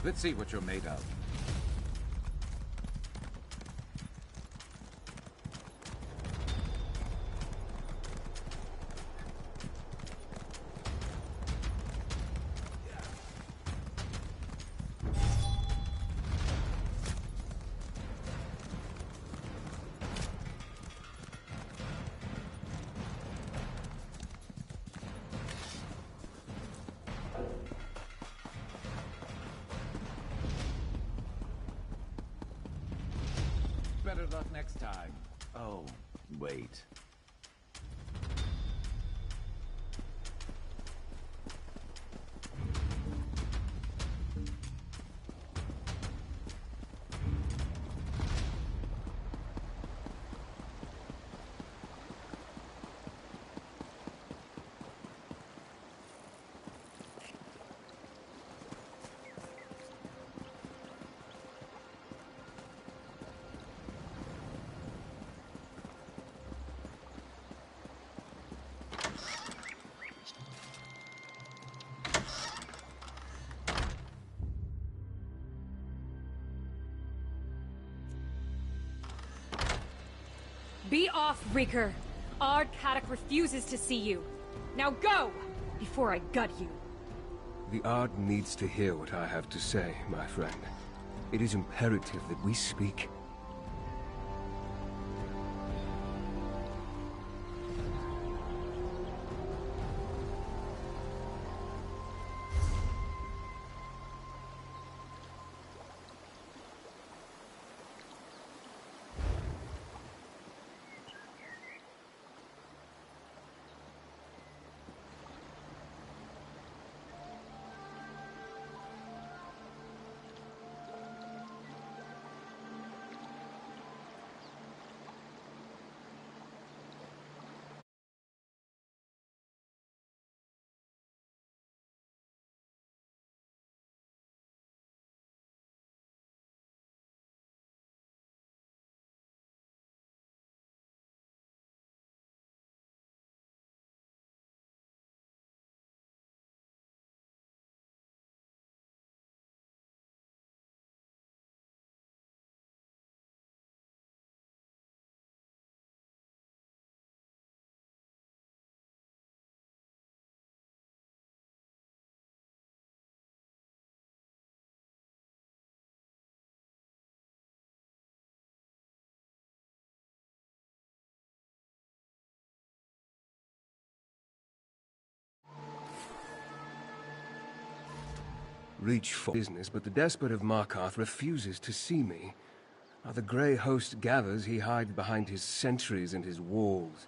Let's see what you're made of. Better luck next time. Oh, wait. Be off, Reeker! Ard Kaddock refuses to see you. Now go! Before I gut you. The Ard needs to hear what I have to say, my friend. It is imperative that we speak. Reach for business, but the despot of Markarth refuses to see me. While the grey host gathers, he hides behind his sentries and his walls.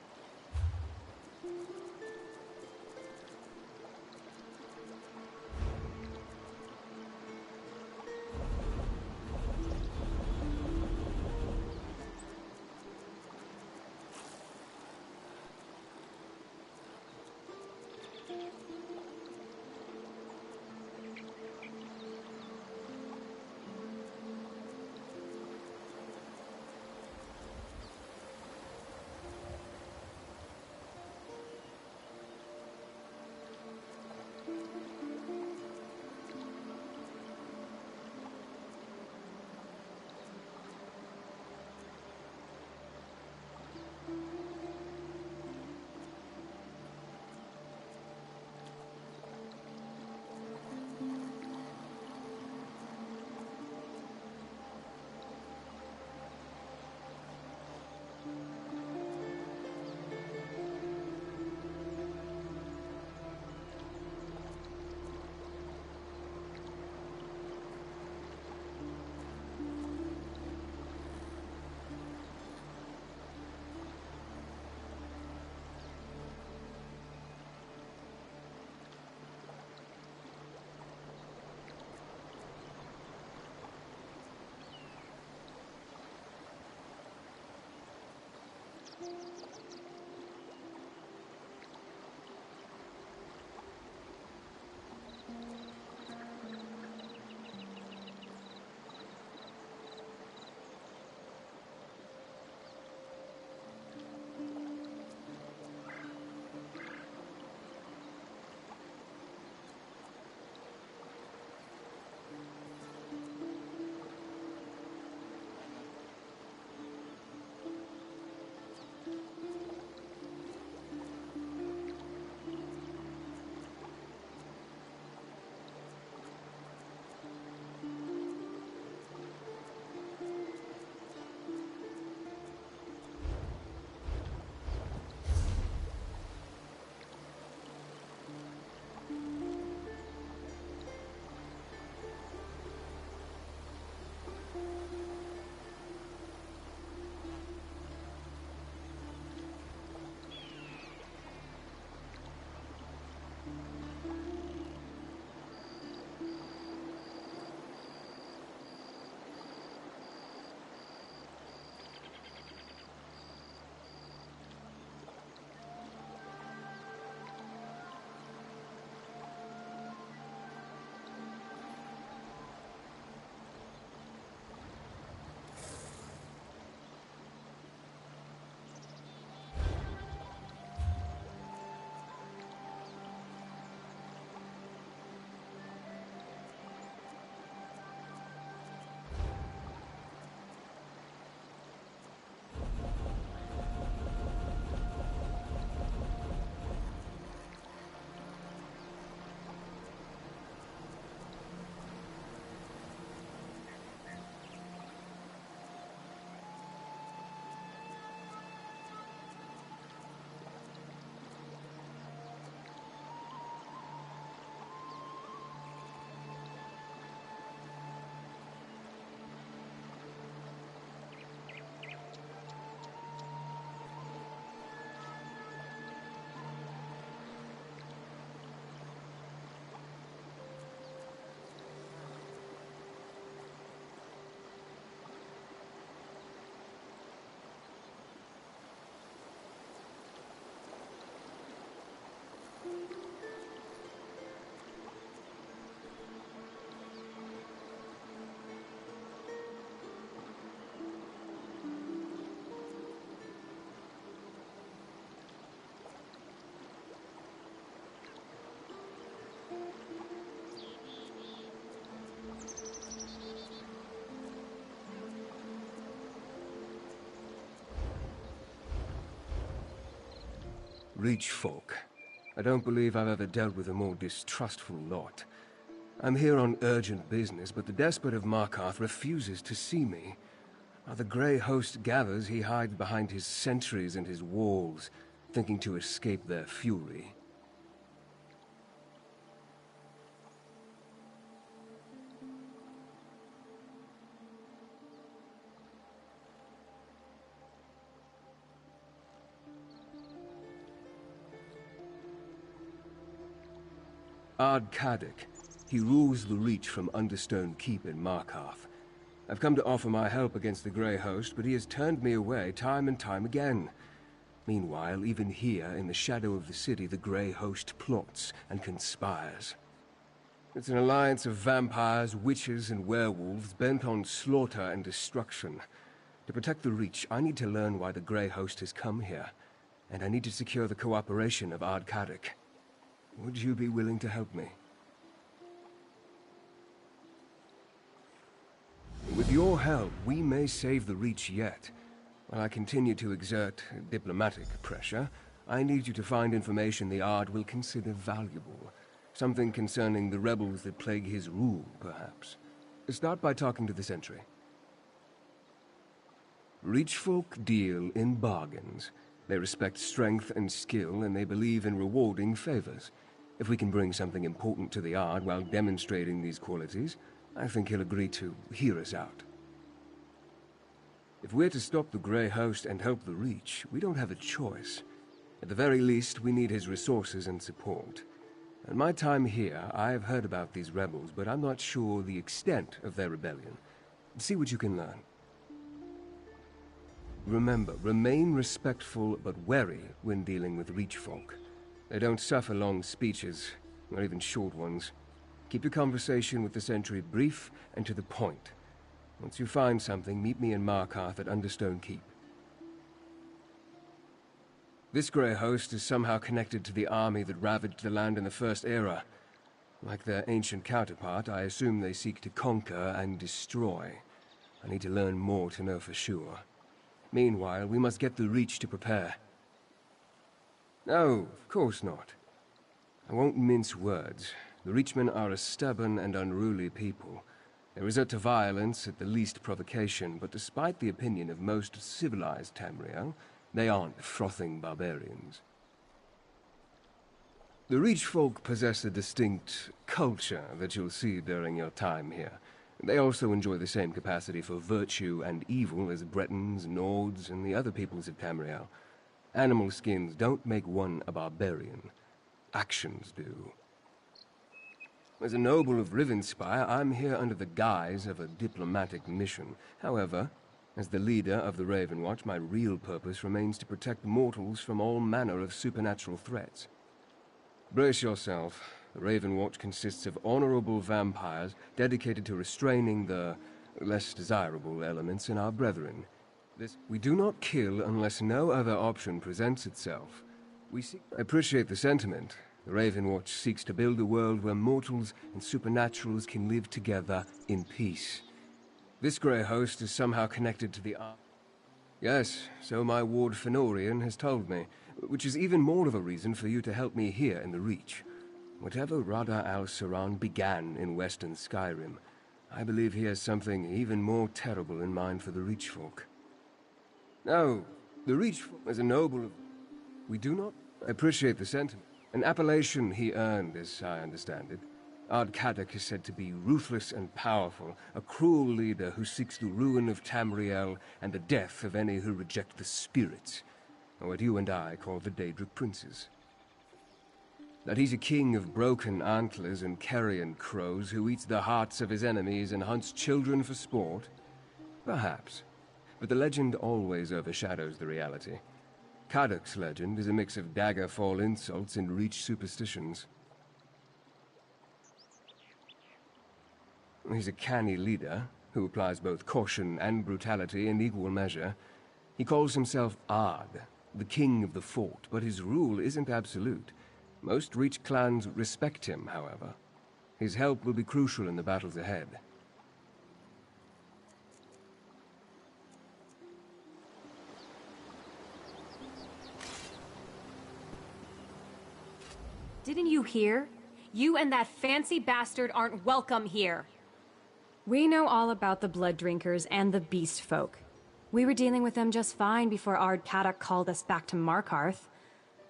Reach folk. I don't believe I've ever dealt with a more distrustful lot. I'm here on urgent business, but the despot of Markarth refuses to see me. While the Grey host gathers, he hides behind his sentries and his walls, thinking to escape their fury. Ard-Kadok. He rules the Reach from Understone Keep in Markarth. I've come to offer my help against the Grey host, but he has turned me away time and time again. Meanwhile, even here, in the shadow of the city, the Grey host plots and conspires. It's an alliance of vampires, witches, and werewolves bent on slaughter and destruction. To protect the Reach, I need to learn why the Grey host has come here, and I need to secure the cooperation of Ard-Kadok. Would you be willing to help me? With your help, we may save the Reach yet. While I continue to exert diplomatic pressure, I need you to find information the Ard will consider valuable. Something concerning the rebels that plague his rule, perhaps. Start by talking to the sentry. Reach folk deal in bargains. They respect strength and skill, and they believe in rewarding favors. If we can bring something important to the Ard while demonstrating these qualities, I think he'll agree to hear us out. If we're to stop the Grey host and help the Reach, we don't have a choice. At the very least, we need his resources and support. In my time here, I have heard about these rebels, but I'm not sure the extent of their rebellion. See what you can learn. Remember, remain respectful but wary when dealing with Reach folk. They don't suffer long speeches, not even short ones. Keep your conversation with the Sentry brief and to the point. Once you find something, meet me in Markarth at Understone Keep. This Grey host is somehow connected to the army that ravaged the land in the First Era. Like their ancient counterpart, I assume they seek to conquer and destroy. I need to learn more to know for sure. Meanwhile, we must get the Reach to prepare. No, of course not. I won't mince words. The Reachmen are a stubborn and unruly people. They resort to violence at the least provocation, but despite the opinion of most civilized Tamriel, they aren't frothing barbarians. The Reach folk possess a distinct culture that you'll see during your time here. They also enjoy the same capacity for virtue and evil as Bretons, Nords, and the other peoples of Tamriel. Animal skins don't make one a barbarian. Actions do. As a noble of Rivenspire, I'm here under the guise of a diplomatic mission. However, as the leader of the Raven Watch, my real purpose remains to protect mortals from all manner of supernatural threats. Brace yourself. The Raven Watch consists of honorable vampires dedicated to restraining the less desirable elements in our brethren. We do not kill unless no other option presents itself. I appreciate the sentiment. The Raven Watch seeks to build a world where mortals and supernaturals can live together in peace. This Grey host is somehow connected to the Yes, so my ward Fenorian has told me, which is even more of a reason for you to help me here in the Reach. Whatever Rada al-Saran began in Western Skyrim, I believe he has something even more terrible in mind for the Reach folk. No, the Reach folk is a noble... We do not appreciate the sentiment. An appellation he earned, as I understand it. Ard Kadok is said to be ruthless and powerful, a cruel leader who seeks the ruin of Tamriel and the death of any who reject the spirits, or what you and I call the Daedric Princes. That he's a king of broken antlers and carrion crows who eats the hearts of his enemies and hunts children for sport? Perhaps. But the legend always overshadows the reality. Kadok's legend is a mix of Daggerfall insults and Reach superstitions. He's a canny leader, who applies both caution and brutality in equal measure. He calls himself Ard, the king of the fort, but his rule isn't absolute. Most Reach clans respect him, however. His help will be crucial in the battles ahead. Didn't you hear? You and that fancy bastard aren't welcome here. We know all about the Blood Drinkers and the Beast Folk. We were dealing with them just fine before Ard Kadok called us back to Markarth.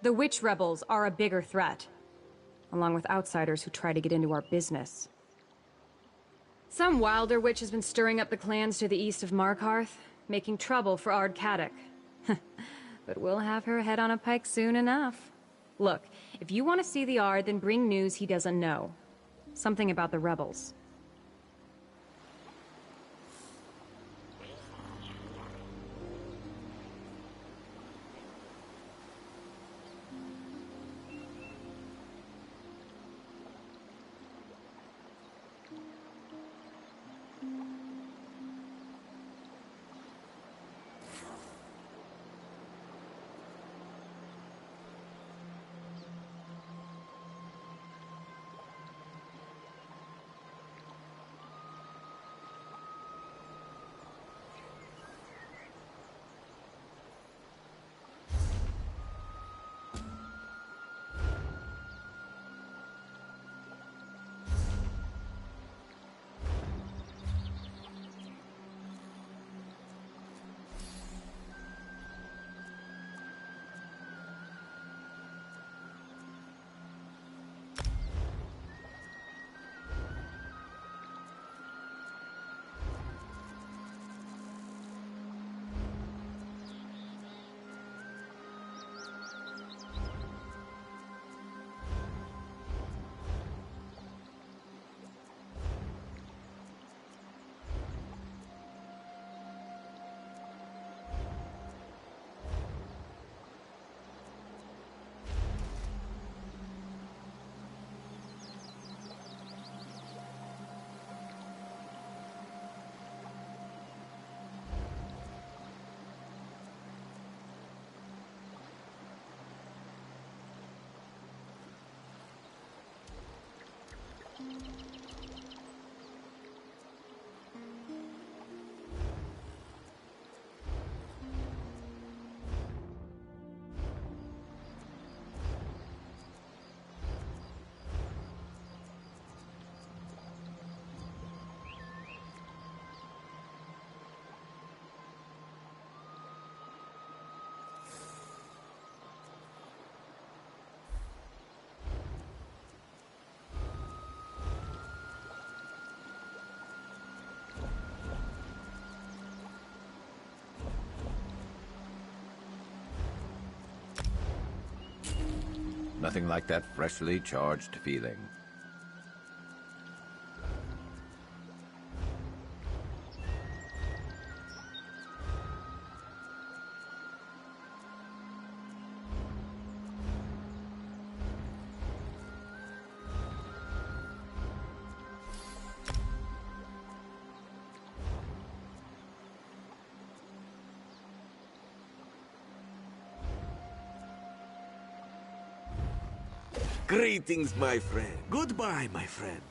The Witch Rebels are a bigger threat, along with outsiders who try to get into our business. Some wilder witch has been stirring up the clans to the east of Markarth, making trouble for Ard Kadok. But we'll have her head on a pike soon enough. Look, if you want to see the Ard, then bring news he doesn't know. Something about the rebels. Nothing like that freshly charged feeling. Greetings, my friend. Goodbye, my friend.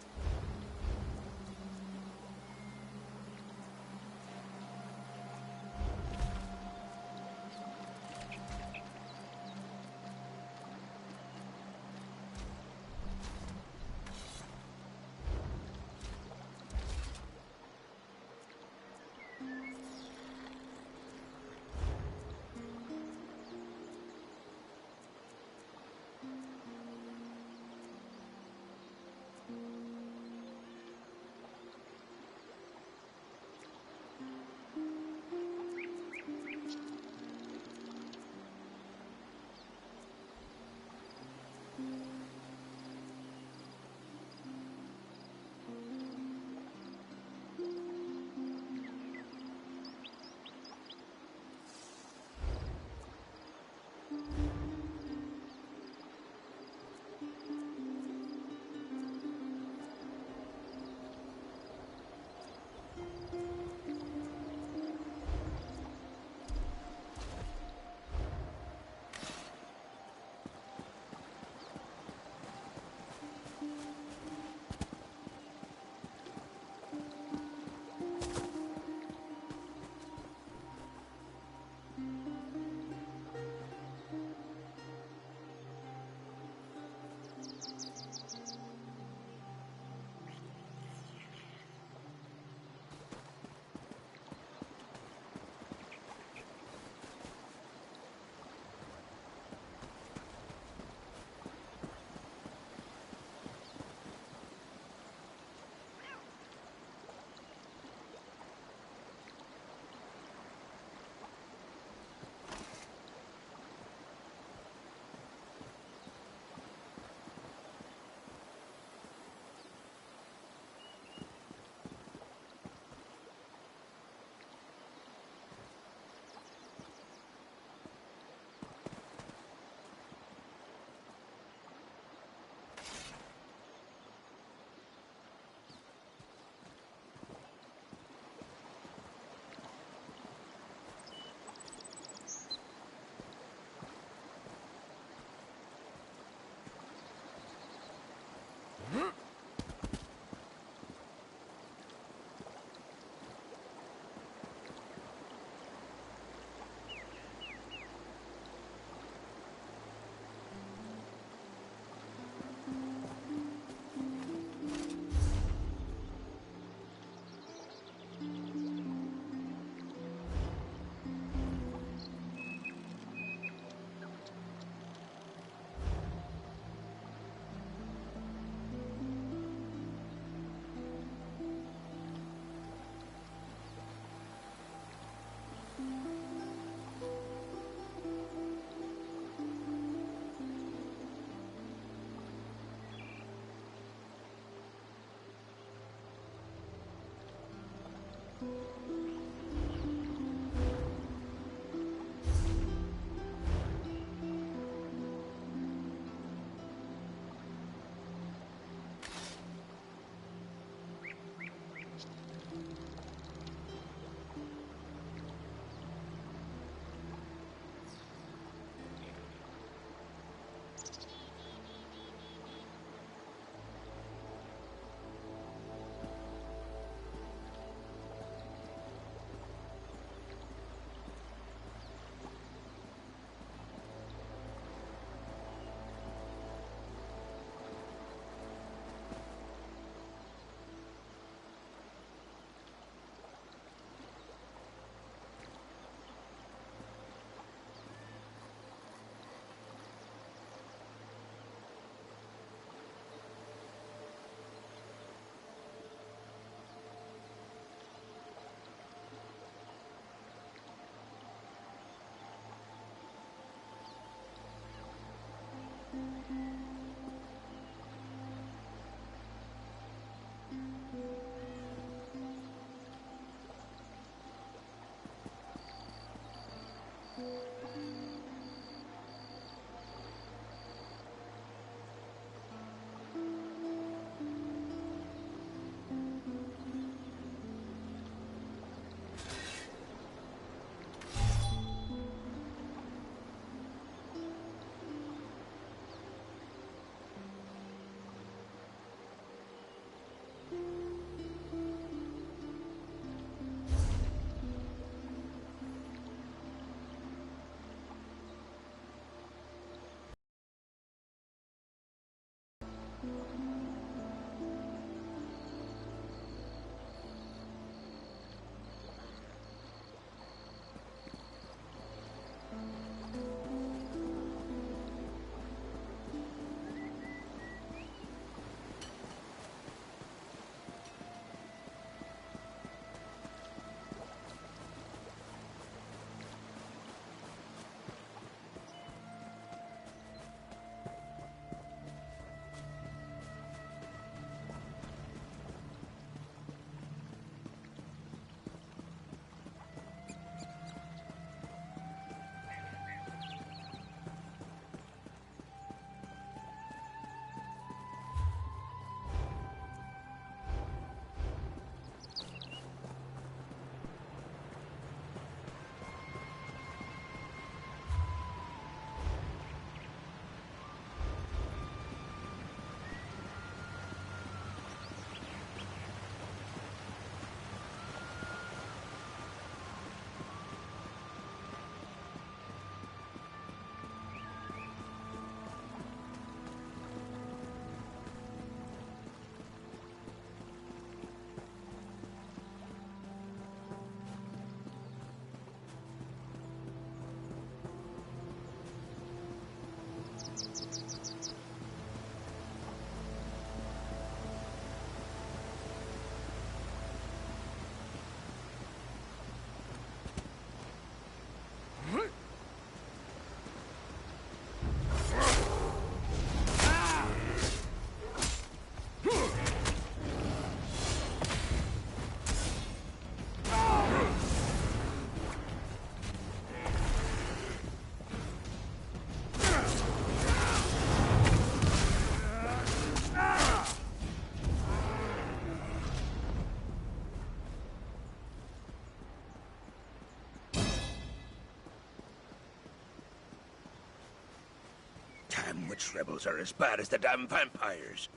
damn witch rebels are as bad as the damn vampires.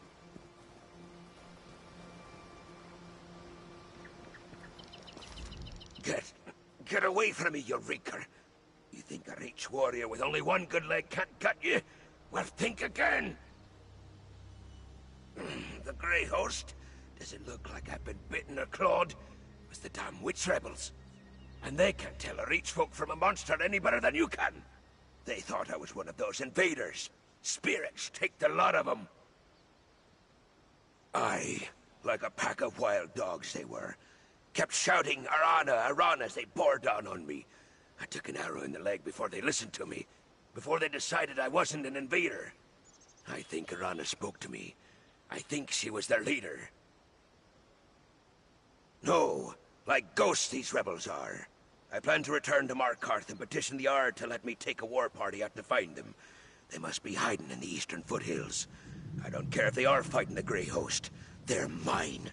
Get away from me, you reeker. You think a rich warrior with only one good leg can't gut you? Well, think again. The Grey Host? Does it look like I've been bitten or clawed? It was the damn witch rebels. And they can't tell a reach folk from a monster any better than you can. They thought I was one of those invaders. Spirits, take the lot of them. Aye, like a pack of wild dogs they were. Kept shouting, Arana, Arana, as they bore down on me. I took an arrow in the leg before they listened to me. Before they decided I wasn't an invader. I think Arana spoke to me. I think she was their leader. No, like ghosts these rebels are. I plan to return to Markarth and petition the Ard to let me take a war party out to find them. They must be hiding in the eastern foothills. I don't care if they are fighting the Grey Host. They're mine.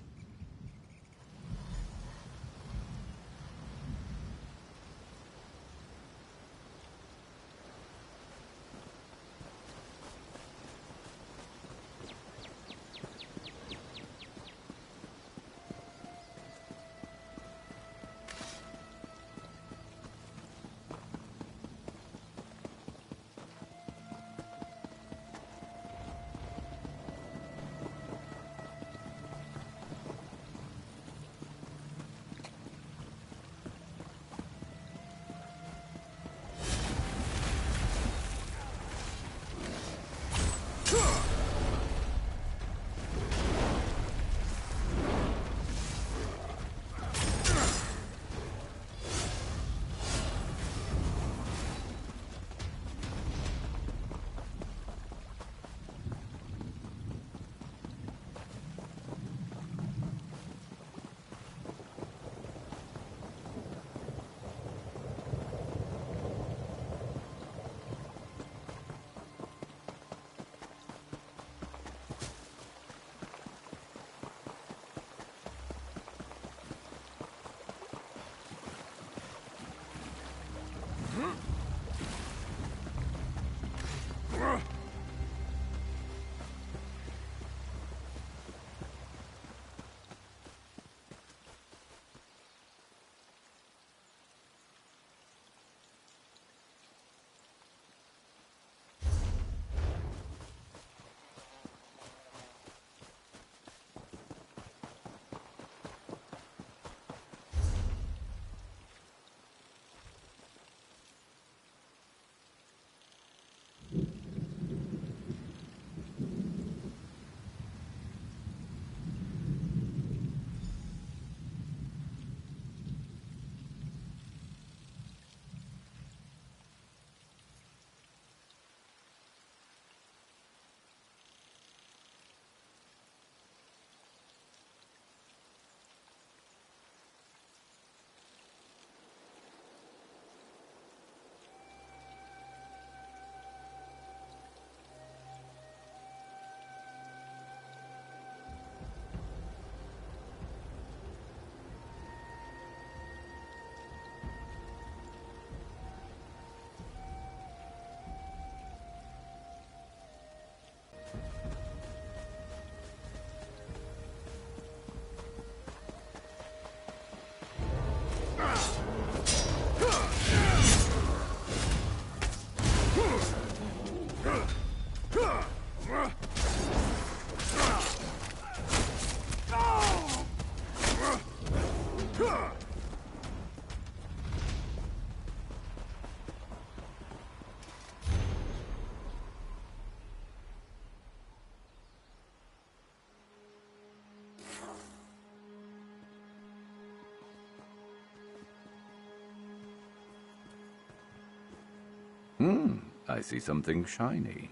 I see something shiny.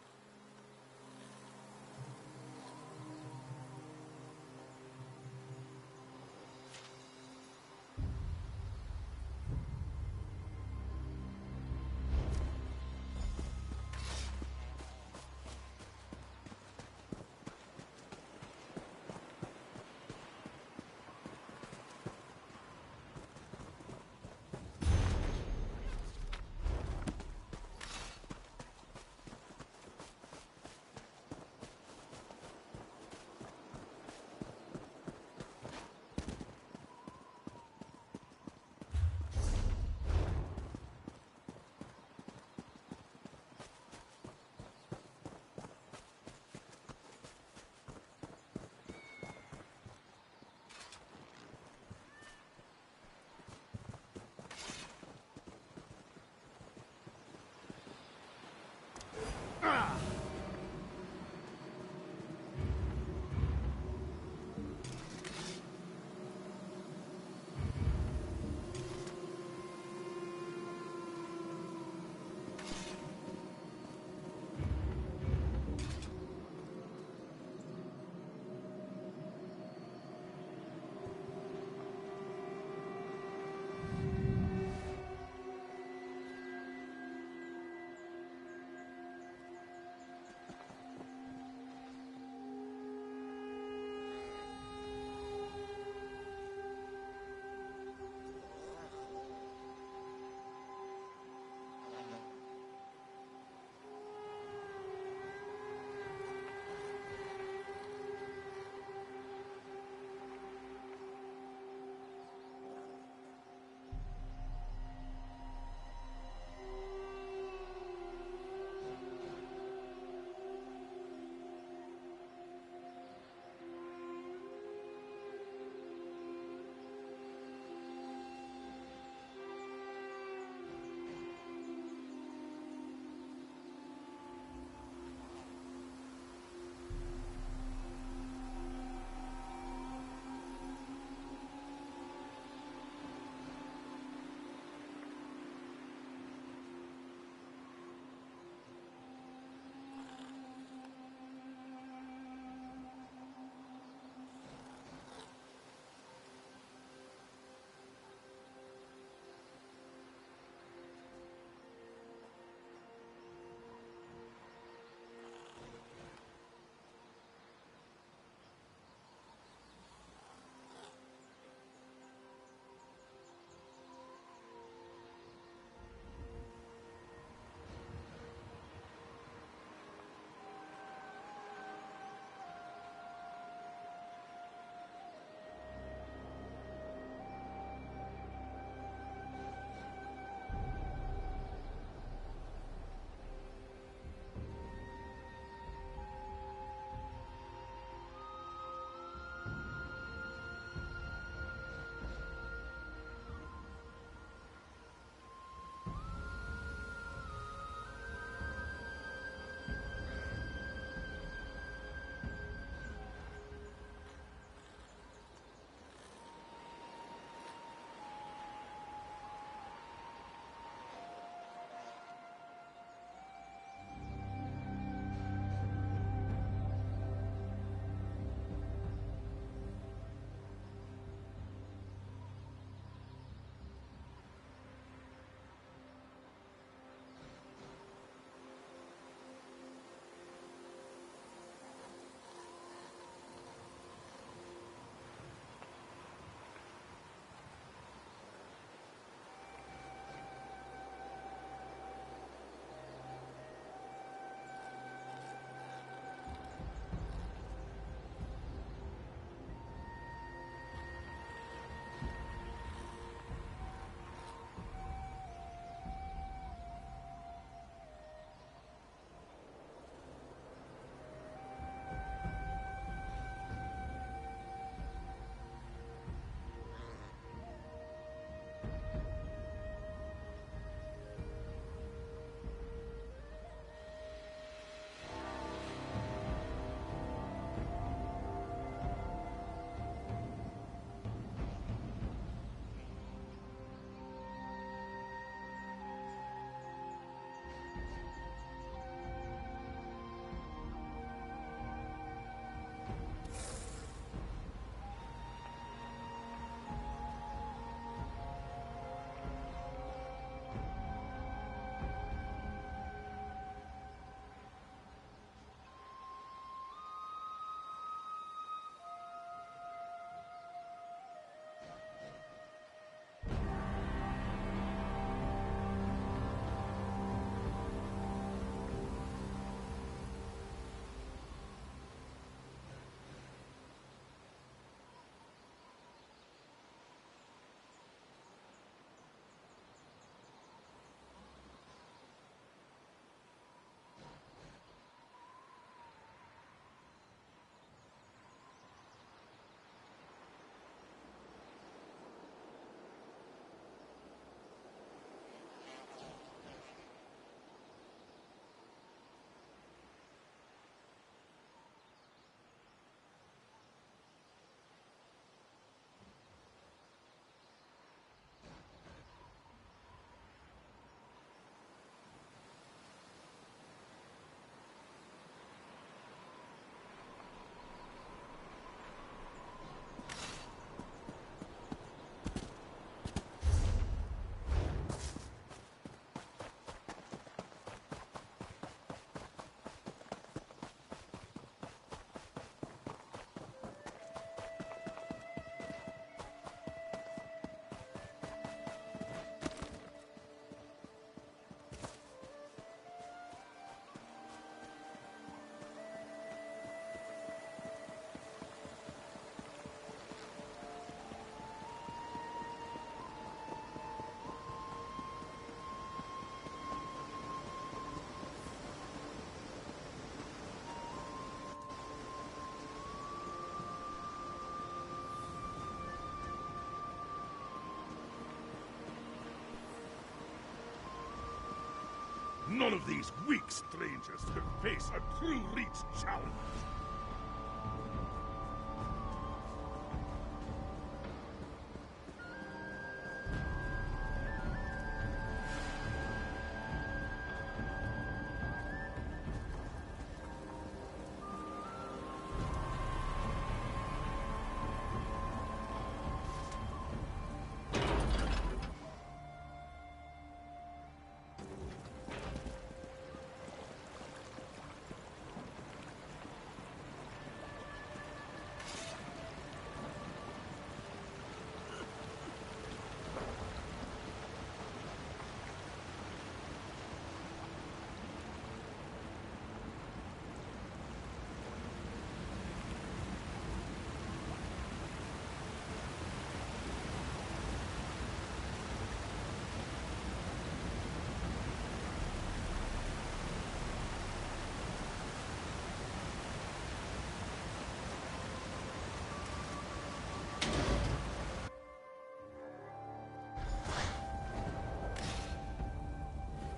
None of these weak strangers could face a true Reach challenge.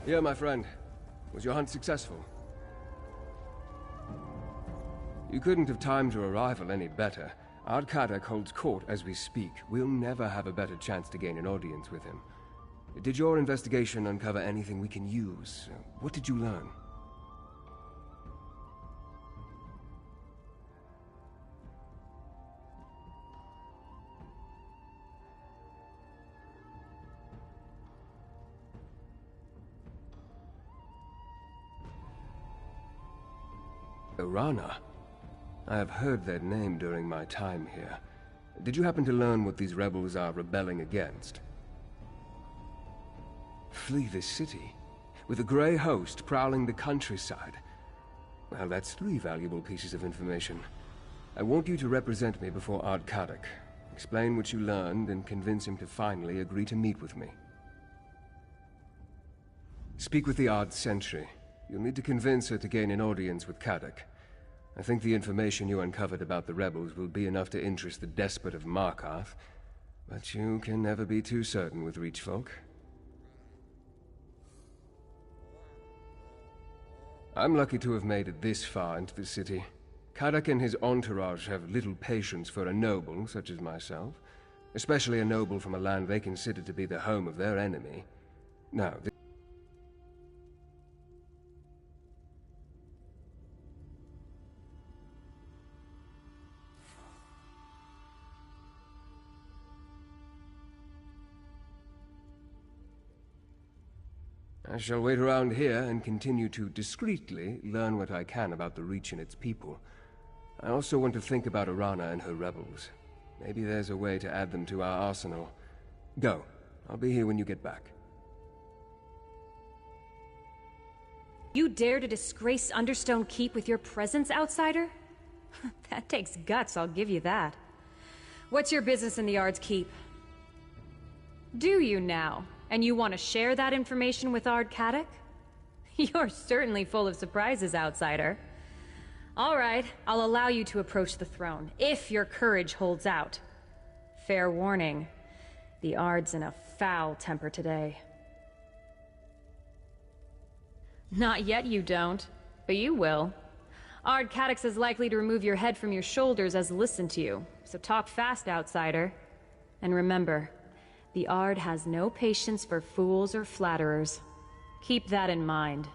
Yeah, my friend. Was your hunt successful? You couldn't have timed your arrival any better. Ard-Kadek holds court as we speak. We'll never have a better chance to gain an audience with him. Did your investigation uncover anything we can use? What did you learn? Arana? I have heard that name during my time here. Did you happen to learn what these rebels are rebelling against? Flee this city? With a Grey host prowling the countryside? Well, that's 3 valuable pieces of information. I want you to represent me before Ard-Kadek. Explain what you learned and convince him to finally agree to meet with me. Speak with the Ard Sentry. You'll need to convince her to gain an audience with Kadek. I think the information you uncovered about the rebels will be enough to interest the despot of Markarth, but you can never be too certain with Reach folk. I'm lucky to have made it this far into the city. Kadek and his entourage have little patience for a noble such as myself, especially a noble from a land they consider to be the home of their enemy. Now, I shall wait around here and continue to discreetly learn what I can about the Reach and its people. I also want to think about Arana and her rebels. Maybe there's a way to add them to our arsenal. Go. I'll be here when you get back. You dare to disgrace Understone Keep with your presence, outsider? That takes guts, I'll give you that. What's your business in the Ard's Keep? Do you now? And you want to share that information with Ard-Kadek? You're certainly full of surprises, outsider. All right, I'll allow you to approach the throne, if your courage holds out. Fair warning, the Ard's in a foul temper today. Not yet you don't, but you will. Ard-Kadek's as likely to remove your head from your shoulders as listen to you, so talk fast, outsider. And remember, the Ard has no patience for fools or flatterers. Keep that in mind.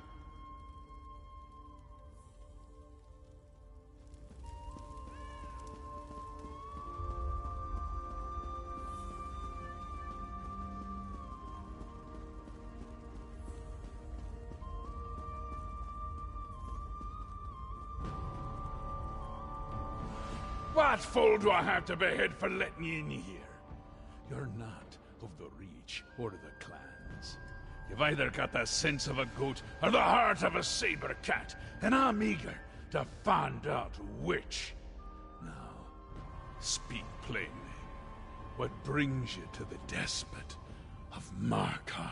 What fool do I have to behead for letting you in here? You're not of the Reach or the clans. You've either got the sense of a goat or the heart of a saber cat, and I'm eager to find out which. Now, speak plainly. What brings you to the despot of Markarth?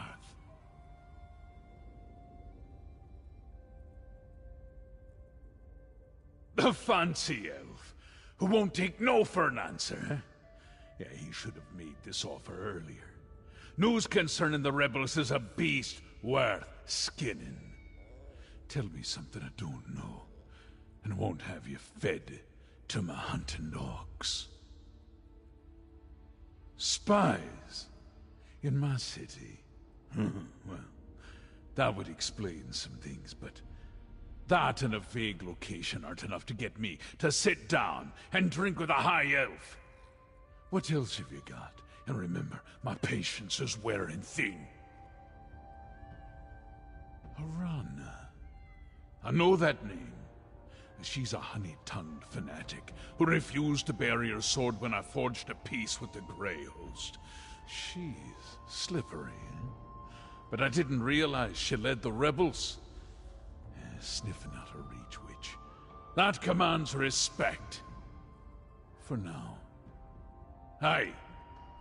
The fancy elf, who won't take no for an answer, huh? Yeah, he should have made this offer earlier. News concerning the rebels is a beast worth skinning. Tell me something I don't know, and won't have you fed to my hunting dogs. Spies in my city. Well, that would explain some things, but that and a vague location aren't enough to get me to sit down and drink with a high elf. What else have you got? And remember, my patience is wearing thin. Arana. I know that name. She's a honey-tongued fanatic who refused to bury her sword when I forged a peace with the Grey Host. She's slippery, eh? But I didn't realize she led the rebels. Sniffing out a reach witch. That commands respect. For now. Aye,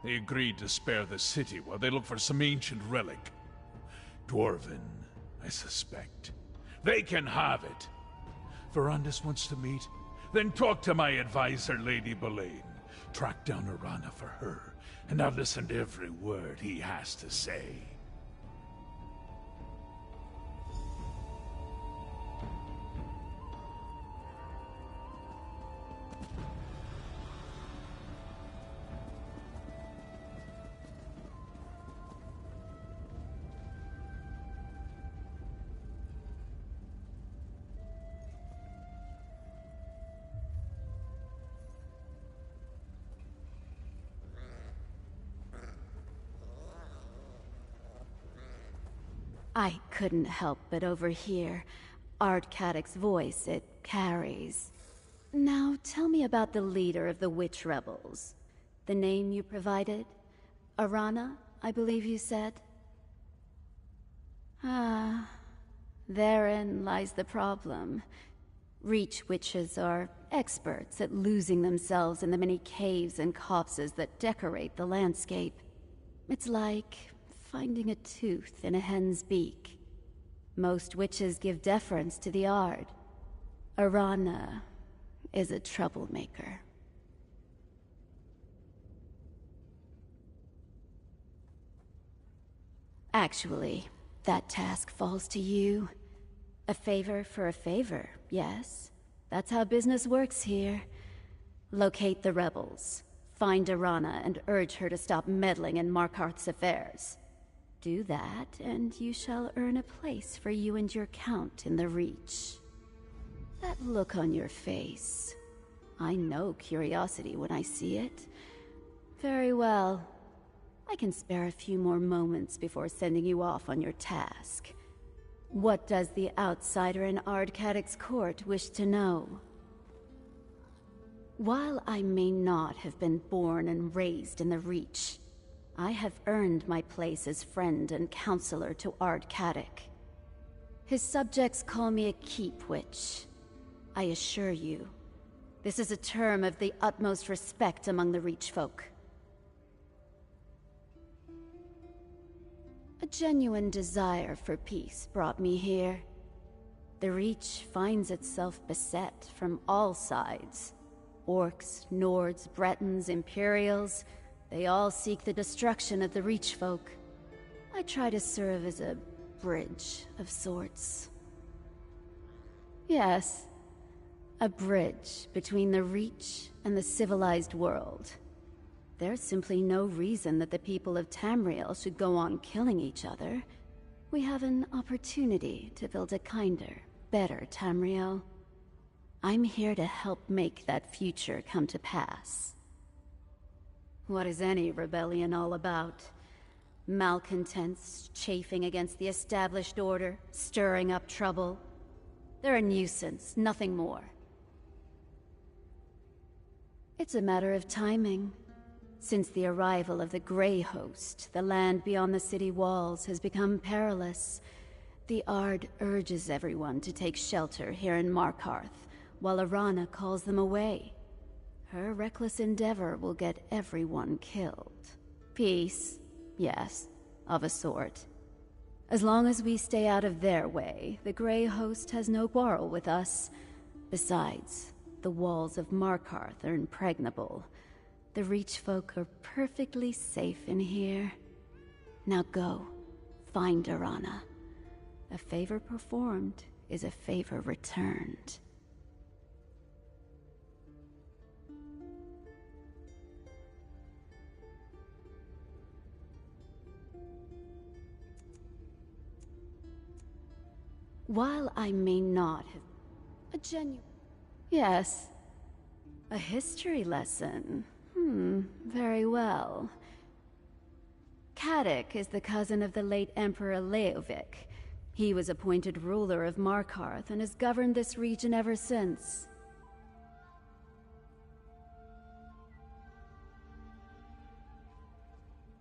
they agreed to spare the city while they look for some ancient relic. Dwarven, I suspect. They can have it. Verandis wants to meet? Then talk to my advisor, Lady Boleyn. Track down Arana for her, and I'll listen to every word he has to say. I couldn't help but overhear Ardcadic's voice it carries. Now tell me about the leader of the witch rebels. The name you provided? Arana, I believe you said? Ah, therein lies the problem. Reach witches are experts at losing themselves in the many caves and copses that decorate the landscape. It's like finding a tooth in a hen's beak. Most witches give deference to the Ard. Arana is a troublemaker. Actually, that task falls to you. A favor for a favor, yes. That's how business works here. Locate the rebels. Find Arana and urge her to stop meddling in Markarth's affairs. Do that, and you shall earn a place for you and your count in the Reach. That look on your face. I know curiosity when I see it. Very well. I can spare a few more moments before sending you off on your task. What does the outsider in Ardcadic's court wish to know? While I may not have been born and raised in the Reach, I have earned my place as friend and counselor to Ardcadic. His subjects call me a keep witch. I assure you, this is a term of the utmost respect among the Reach folk. A genuine desire for peace brought me here. The Reach finds itself beset from all sides. Orcs, Nords, Bretons, Imperials, they all seek the destruction of the Reach folk. I try to serve as a bridge of sorts. Yes, a bridge between the Reach and the civilized world. There's simply no reason that the people of Tamriel should go on killing each other. We have an opportunity to build a kinder, better Tamriel. I'm here to help make that future come to pass. What is any rebellion all about? Malcontents chafing against the established order, stirring up trouble. They're a nuisance, nothing more. It's a matter of timing. Since the arrival of the Grey Host, the land beyond the city walls has become perilous. The Ard urges everyone to take shelter here in Markarth, while Arana calls them away. Her reckless endeavor will get everyone killed. Peace, yes, of a sort. As long as we stay out of their way, the Grey Host has no quarrel with us. Besides, the walls of Markarth are impregnable. The Reach folk are perfectly safe in here. Now go, find Arana. A favor performed is a favor returned. While I may not have a genuine... Yes. A history lesson. Very well. Caddoc is the cousin of the late Emperor Leovic. He was appointed ruler of Markarth and has governed this region ever since.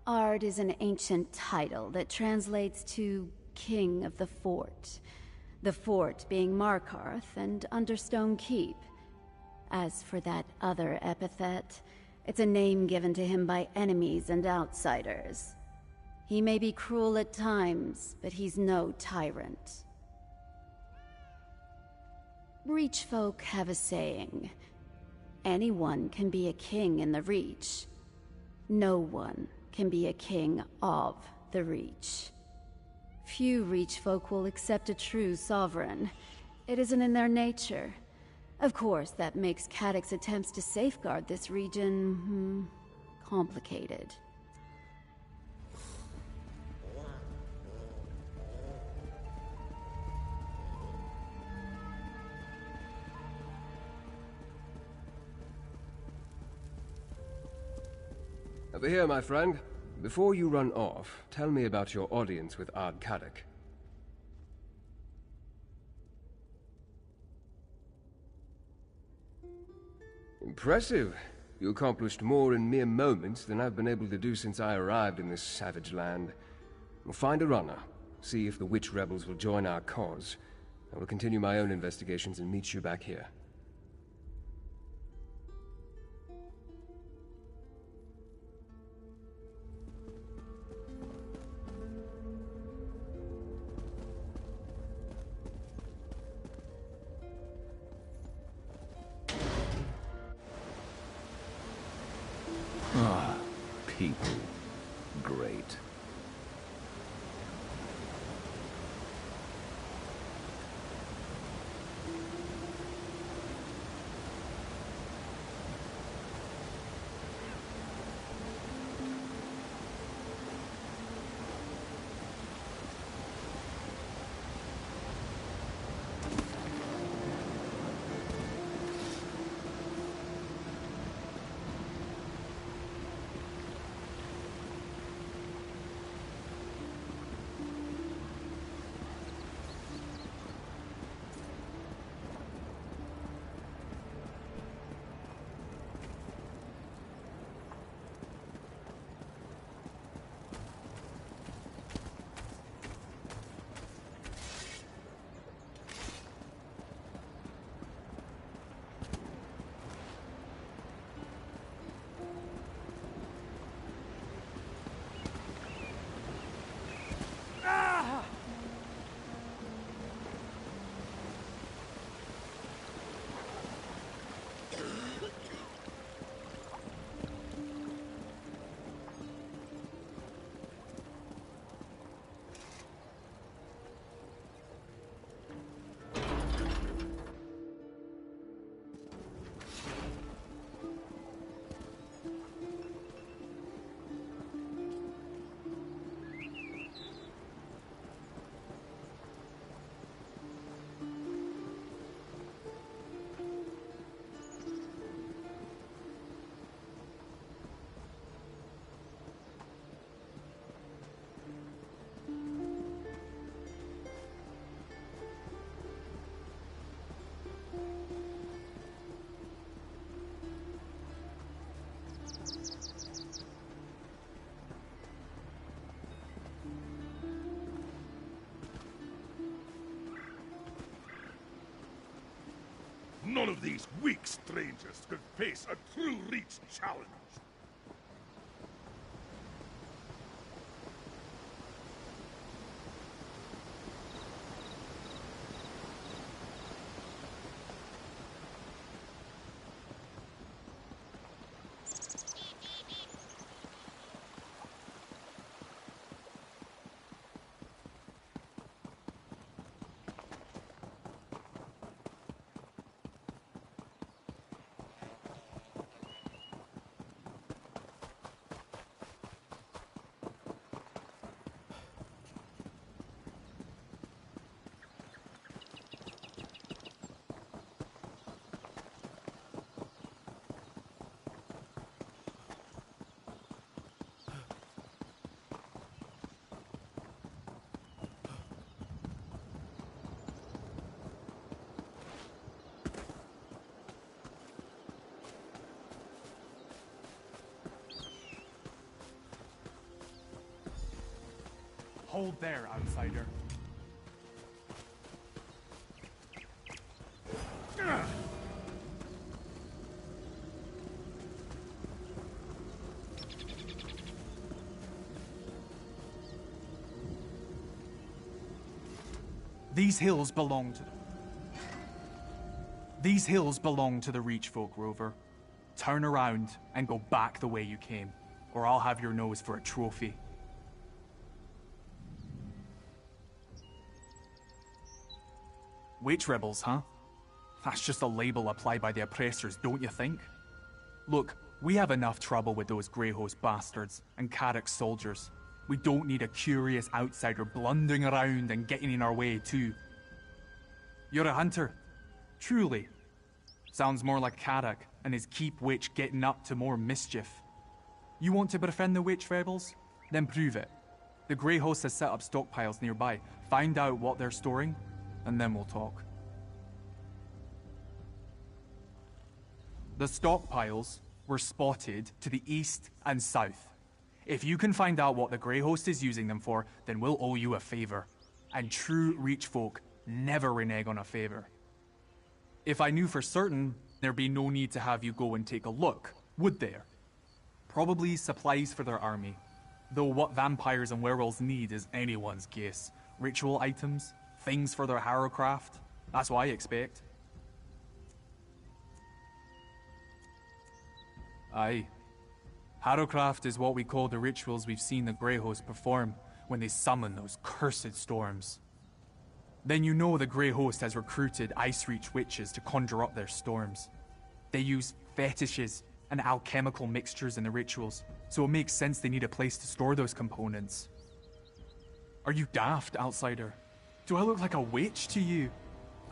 Ard is an ancient title that translates to King of the Fort. The fort being Markarth and Understone Keep. As for that other epithet, it's a name given to him by enemies and outsiders. He may be cruel at times, but he's no tyrant. Reach folk have a saying. Anyone can be a king in the Reach. No one can be a king of the Reach. Few Reach folk will accept a true sovereign. It isn't in their nature. Of course, that makes Caddoc's attempts to safeguard this region, complicated. Over here, my friend. Before you run off, tell me about your audience with Ard Caddoc. Impressive. You accomplished more in mere moments than I've been able to do since I arrived in this savage land. We'll find a runner, see if the witch rebels will join our cause. I will continue my own investigations and meet you back here. People. Great. None of these weak strangers could face a true Reach challenge. Hold there, outsider. These hills belong to the Reach folk, Rover. Turn around and go back the way you came, or I'll have your nose for a trophy. Witch rebels, huh? That's just a label applied by the oppressors, don't you think? Look, we have enough trouble with those Greyhost bastards and Carrick's soldiers. We don't need a curious outsider blundering around and getting in our way, too. You're a hunter? Truly. Sounds more like Carrick and his keep witch getting up to more mischief. You want to befriend the witch rebels? Then prove it. The Greyhost has set up stockpiles nearby. Find out what they're storing, and then we'll talk. The stockpiles were spotted to the east and south. If you can find out what the Greyhost is using them for, then we'll owe you a favor. And true Reach folk never renege on a favor. If I knew for certain, there'd be no need to have you go and take a look, would there? Probably supplies for their army. Though what vampires and werewolves need is anyone's guess. Ritual items, things for their harrowcraft. That's what I expect. Aye. Harrowcraft is what we call the rituals we've seen the Greyhost perform when they summon those cursed storms. Then you know the Greyhost has recruited Icereach witches to conjure up their storms. They use fetishes and alchemical mixtures in the rituals, so it makes sense they need a place to store those components. Are you daft, outsider? Do I look like a witch to you?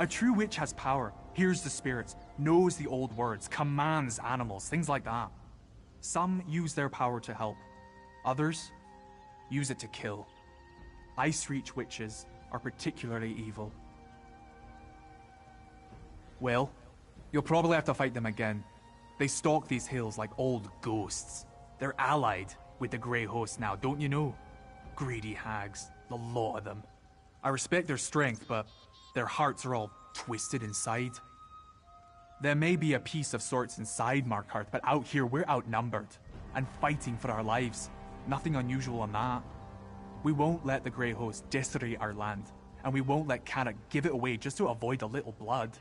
A true witch has power, hears the spirits, knows the old words, commands animals, things like that. Some use their power to help. Others use it to kill. Icereach witches are particularly evil. Well, you'll probably have to fight them again. They stalk these hills like old ghosts. They're allied with the Greyhost now, don't you know? Greedy hags, the lot of them. I respect their strength, but their hearts are all twisted inside. There may be a peace of sorts inside Markarth, but out here we're outnumbered and fighting for our lives. Nothing unusual on that. We won't let the Greyhost desecrate our land, and we won't let Carrick give it away just to avoid a little blood.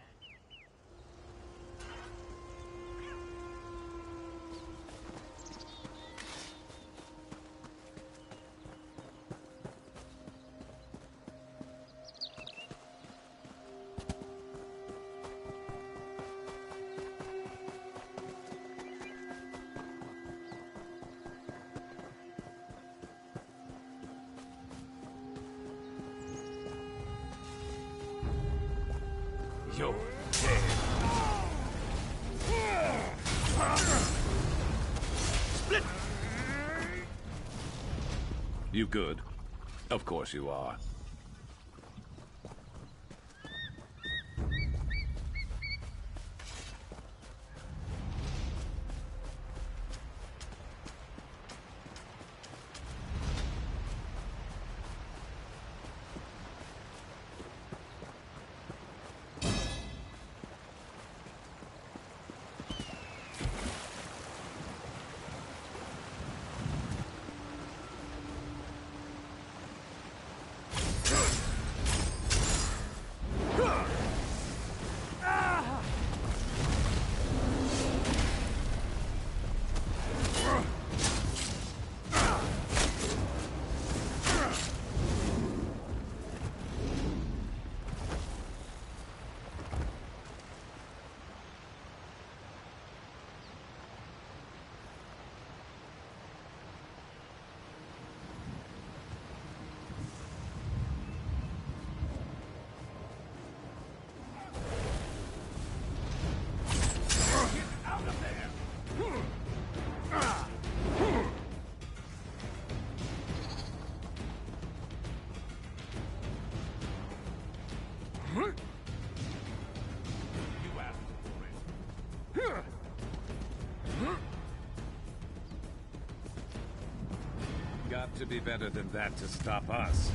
You're dead. Split! You good? Of course you are. to be better than that to stop us.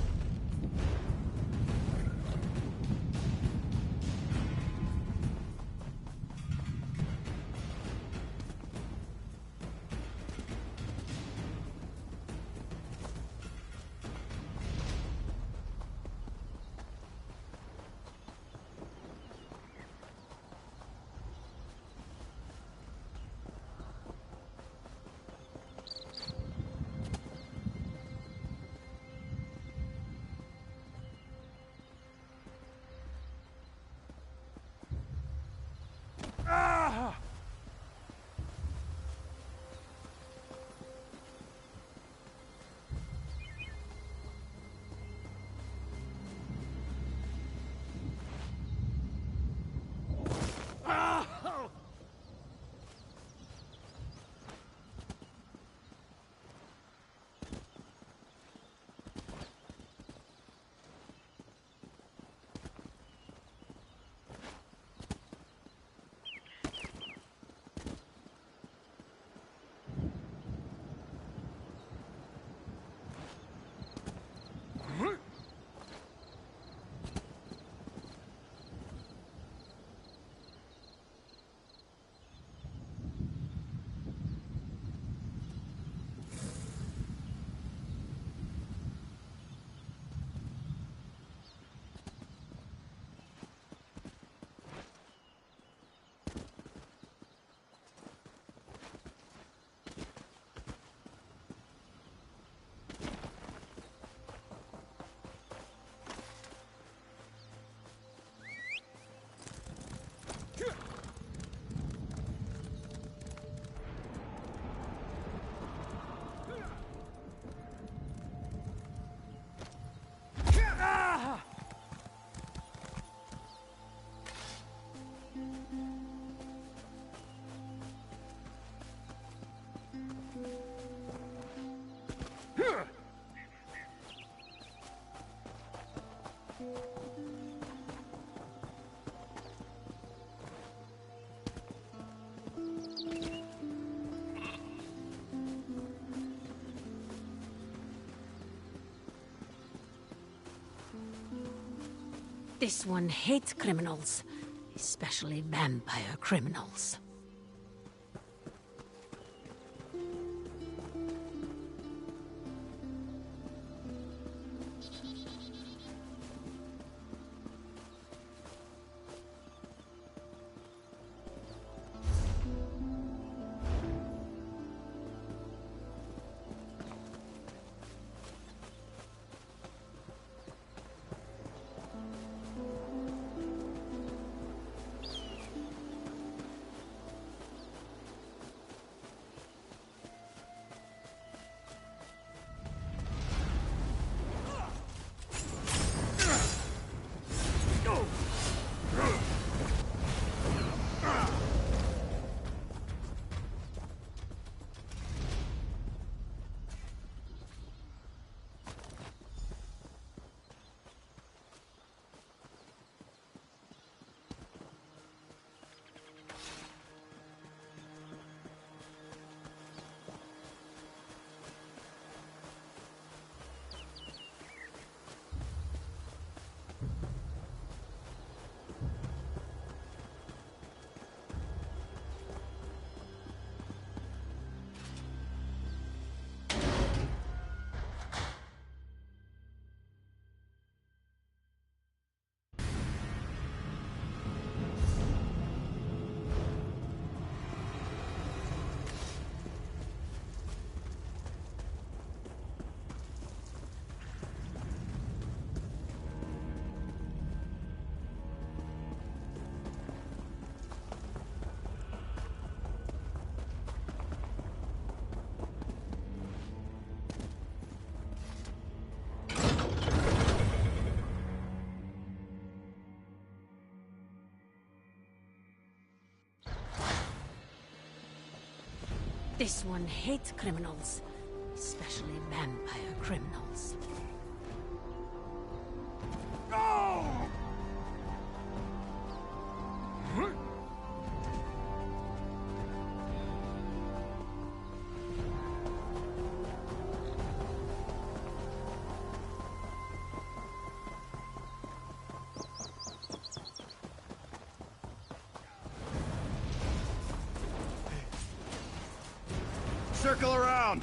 This one hates criminals, especially vampire criminals. This one hates criminals, especially vampire criminals. circle around!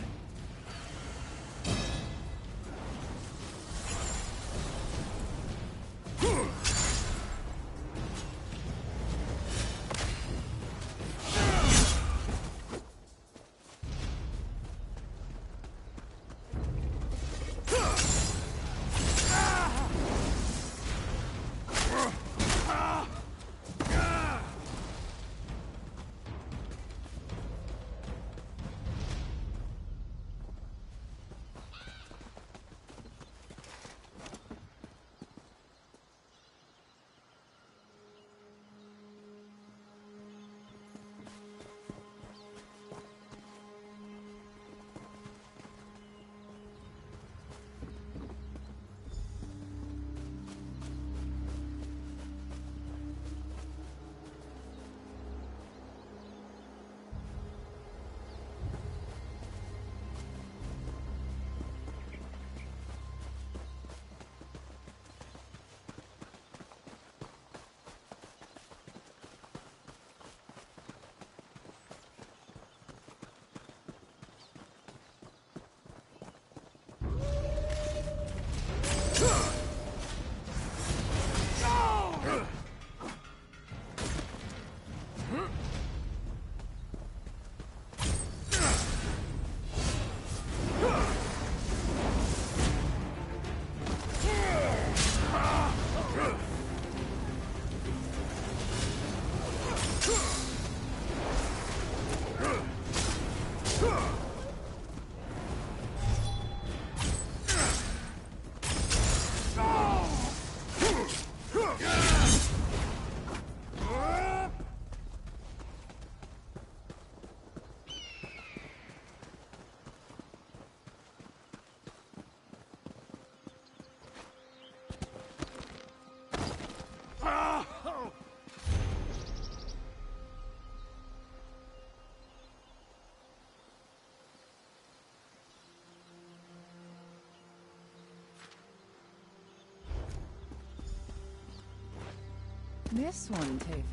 This one, Tayfan.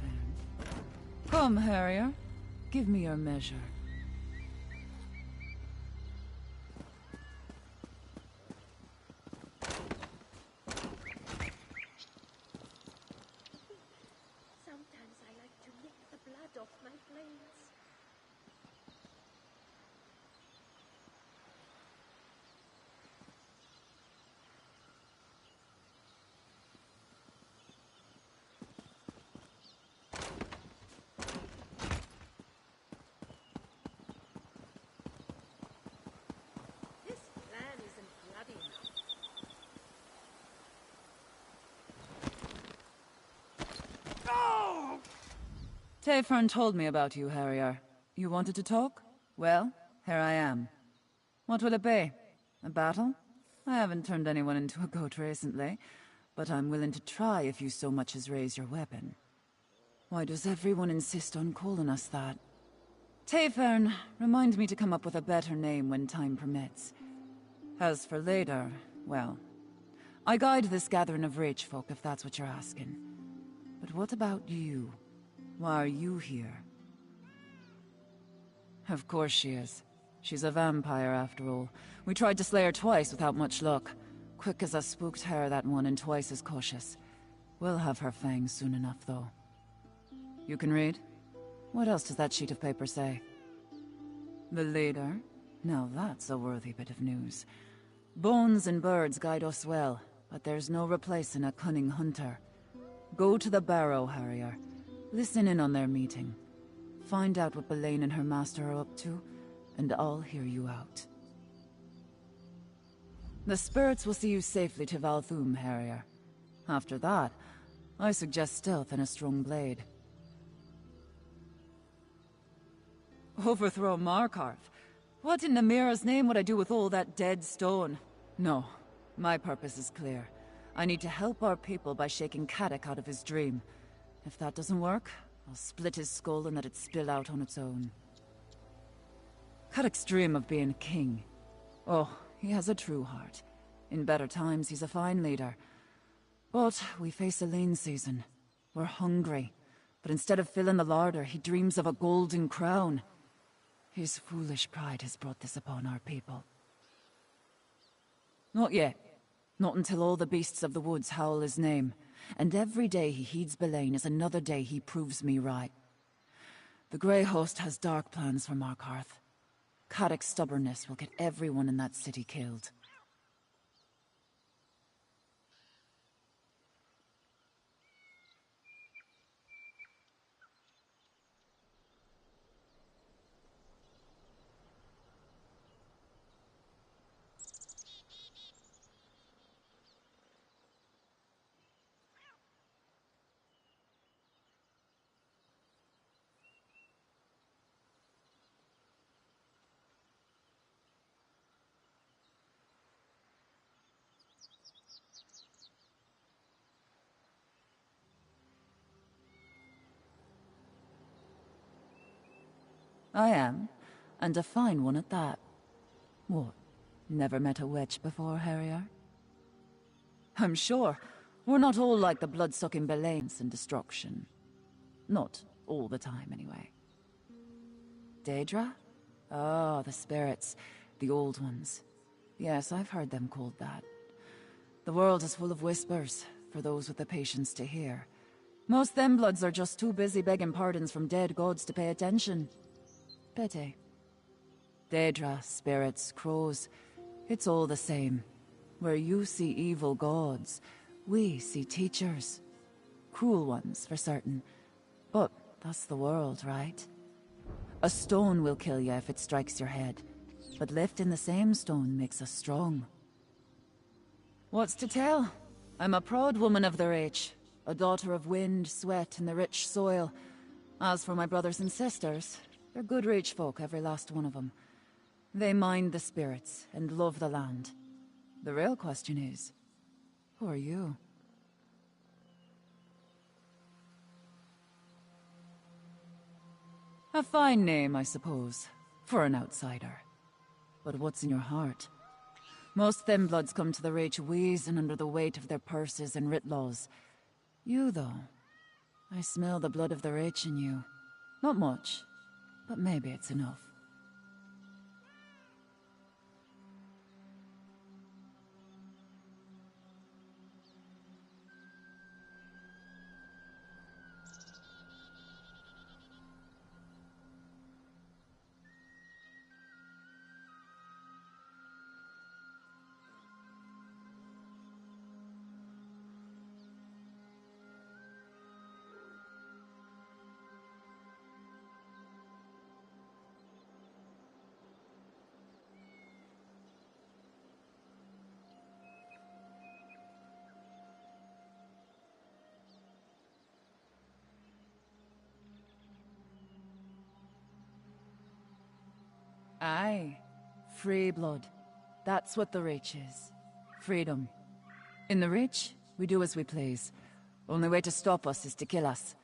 Come, Harrier. Give me your measure. Sometimes I like to lick the blood off my blades. This plan isn't bloody enough. Tayfern told me about you, Harrier. You wanted to talk? Well, here I am. What will it be? A battle? I haven't turned anyone into a goat recently, but I'm willing to try if you so much as raise your weapon. Why does everyone insist on calling us that? Tayfern, remind me to come up with a better name when time permits. As for later, well, I guide this gathering of rich folk if that's what you're asking. But what about you? Why are you here? Of course she is. She's a vampire, after all. We tried to slay her twice without much luck. Quick as a spooked hare, that one, and twice as cautious. We'll have her fangs soon enough, though. You can read? What else does that sheet of paper say? The leader? Now that's a worthy bit of news. Bones and birds guide us well, but there's no replacing a cunning hunter. Go to the barrow, Harrier. Listen in on their meeting. Find out what Belaine and her master are up to, and I'll hear you out. The spirits will see you safely to Valthum, Harrier. After that, I suggest stealth and a strong blade. Overthrow Markarth? What in Namira's name would I do with all that dead stone? No, my purpose is clear. I need to help our people by shaking Kadok out of his dream. If that doesn't work, I'll split his skull and let it spill out on its own. Kadok's dream of being king. Oh, he has a true heart. In better times, he's a fine leader. But we face a lean season. We're hungry. But instead of filling the larder, he dreams of a golden crown. His foolish pride has brought this upon our people. Not yet. Not until all the beasts of the woods howl his name. And every day he heeds Belain is another day he proves me right. The Grey Host has dark plans for Markarth. Cadoc's stubbornness will get everyone in that city killed. I am, and a fine one at that. What, never met a witch before, Harrier? I'm sure. We're not all like the blood-sucking Belains and destruction. Not all the time, anyway. Daedra? Oh, the spirits. The old ones. Yes, I've heard them called that. The world is full of whispers, for those with the patience to hear. Most them bloods are just too busy begging pardons from dead gods to pay attention. Pity. Daedra, spirits, crows, it's all the same. Where you see evil gods, we see teachers. Cruel ones, for certain. But that's the world, right? A stone will kill you if it strikes your head, but lifting the same stone makes us strong. What's to tell? I'm a proud woman of the Reach, a daughter of wind, sweat, and the rich soil. As for my brothers and sisters, they're good Reach folk, every last one of them. They mind the spirits and love the land. The real question is, who are you? A fine name, I suppose, for an outsider. But what's in your heart? Most thin bloods come to the Reach wheezing under the weight of their purses and writ laws. You, though, I smell the blood of the Reach in you. Not much, but maybe it's enough. Aye. Free blood. That's what the Reach is. Freedom. In the Reach, we do as we please. Only way to stop us is to kill us.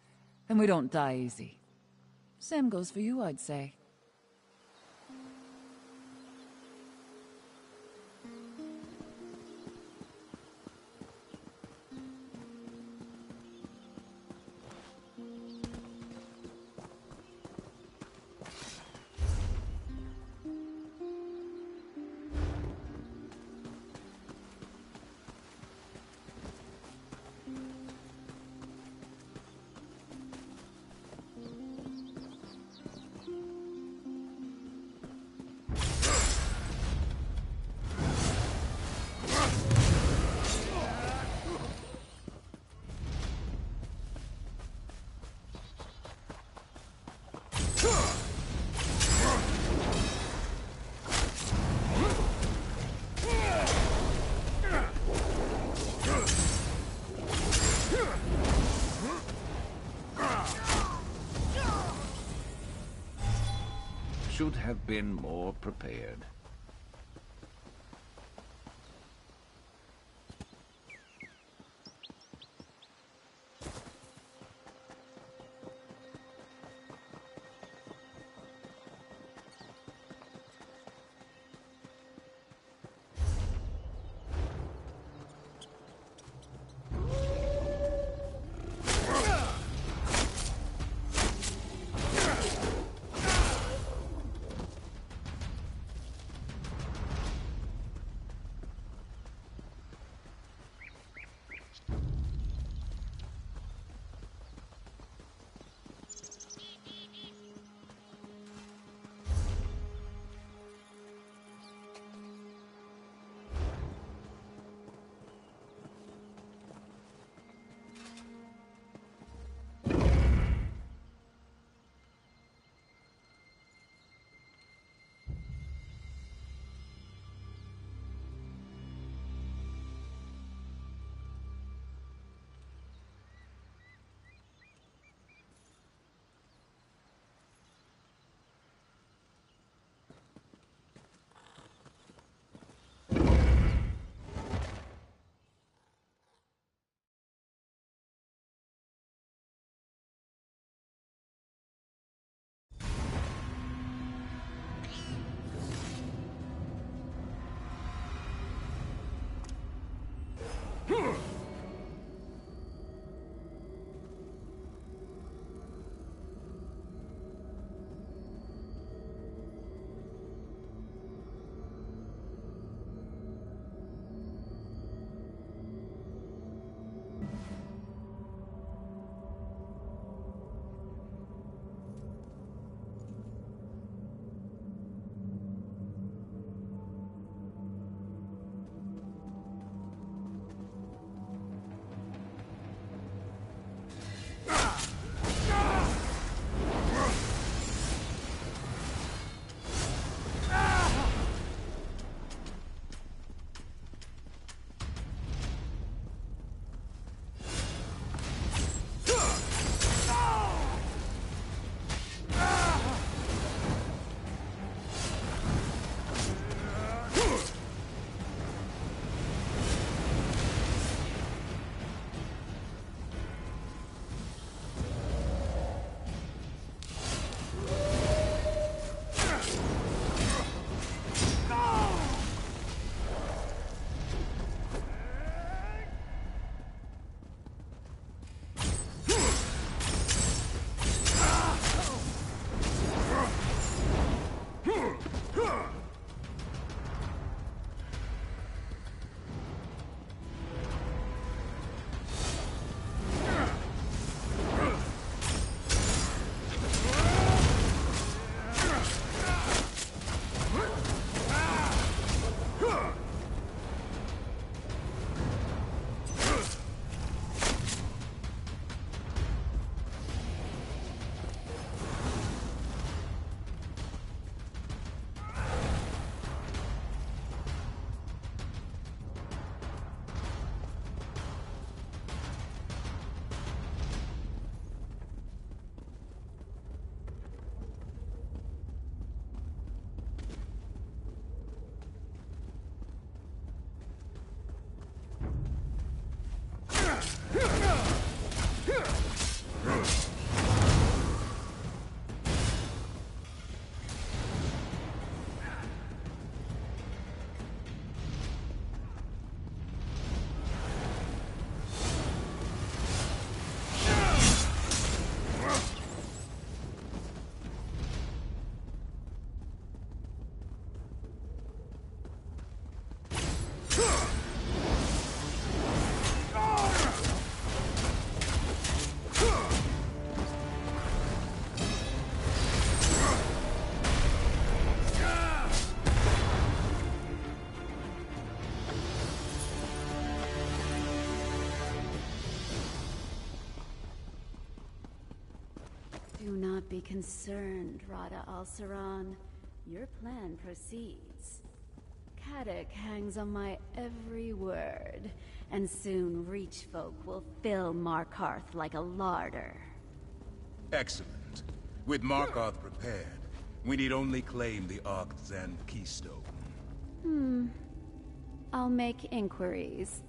And we don't die easy. Same goes for you, I'd say. Should have been more prepared. Do not be concerned, Rada al-Saran. Your plan proceeds. Kadok hangs on my every word, and soon Reach folk will fill Markarth like a larder. Excellent. With Markarth prepared, we need only claim the Arctzand Keystone. I'll make inquiries.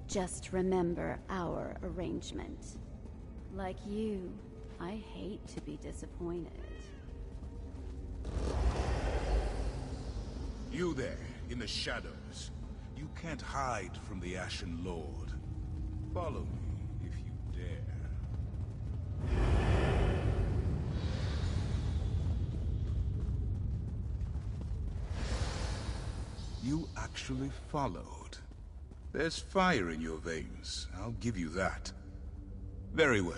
Just remember our arrangement. Like you, I hate to be disappointed. You there, in the shadows. You can't hide from the Ashen Lord. Follow me, if you dare. You actually followed. There's fire in your veins, I'll give you that. Very well.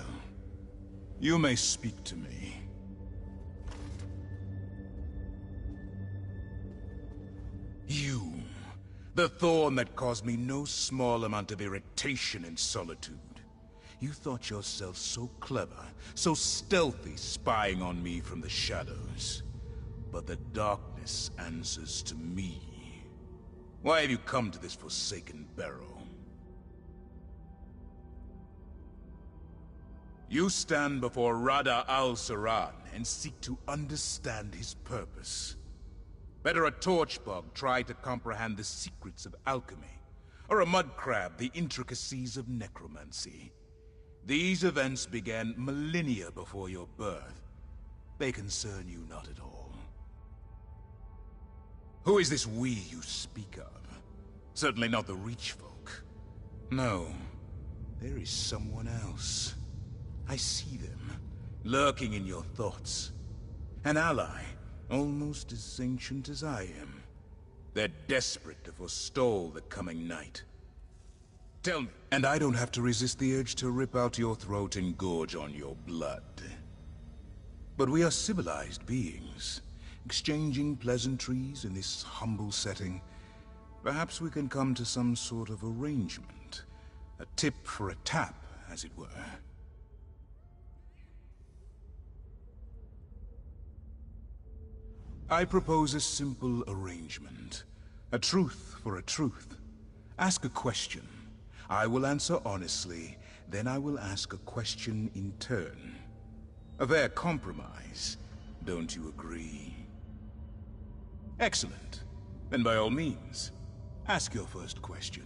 You may speak to me. You, the thorn that caused me no small amount of irritation and solitude. You thought yourself so clever, so stealthy, spying on me from the shadows. But the darkness answers to me. Why have you come to this forsaken barrow? You stand before Rada al-Saran and seek to understand his purpose. Better a torchbog try to comprehend the secrets of alchemy, or a mudcrab the intricacies of necromancy. These events began millennia before your birth. They concern you not at all. Who is this we you speak of? Certainly not the Reach folk. No, there is someone else. I see them, lurking in your thoughts. An ally, almost as ancient as I am. They're desperate to forestall the coming night. Tell me, and I don't have to resist the urge to rip out your throat and gorge on your blood. But we are civilized beings, exchanging pleasantries in this humble setting. Perhaps we can come to some sort of arrangement. A tip for a tap, as it were. I propose a simple arrangement. A truth for a truth. Ask a question. I will answer honestly, then I will ask a question in turn. A fair compromise, don't you agree? Excellent. Then by all means, ask your first question.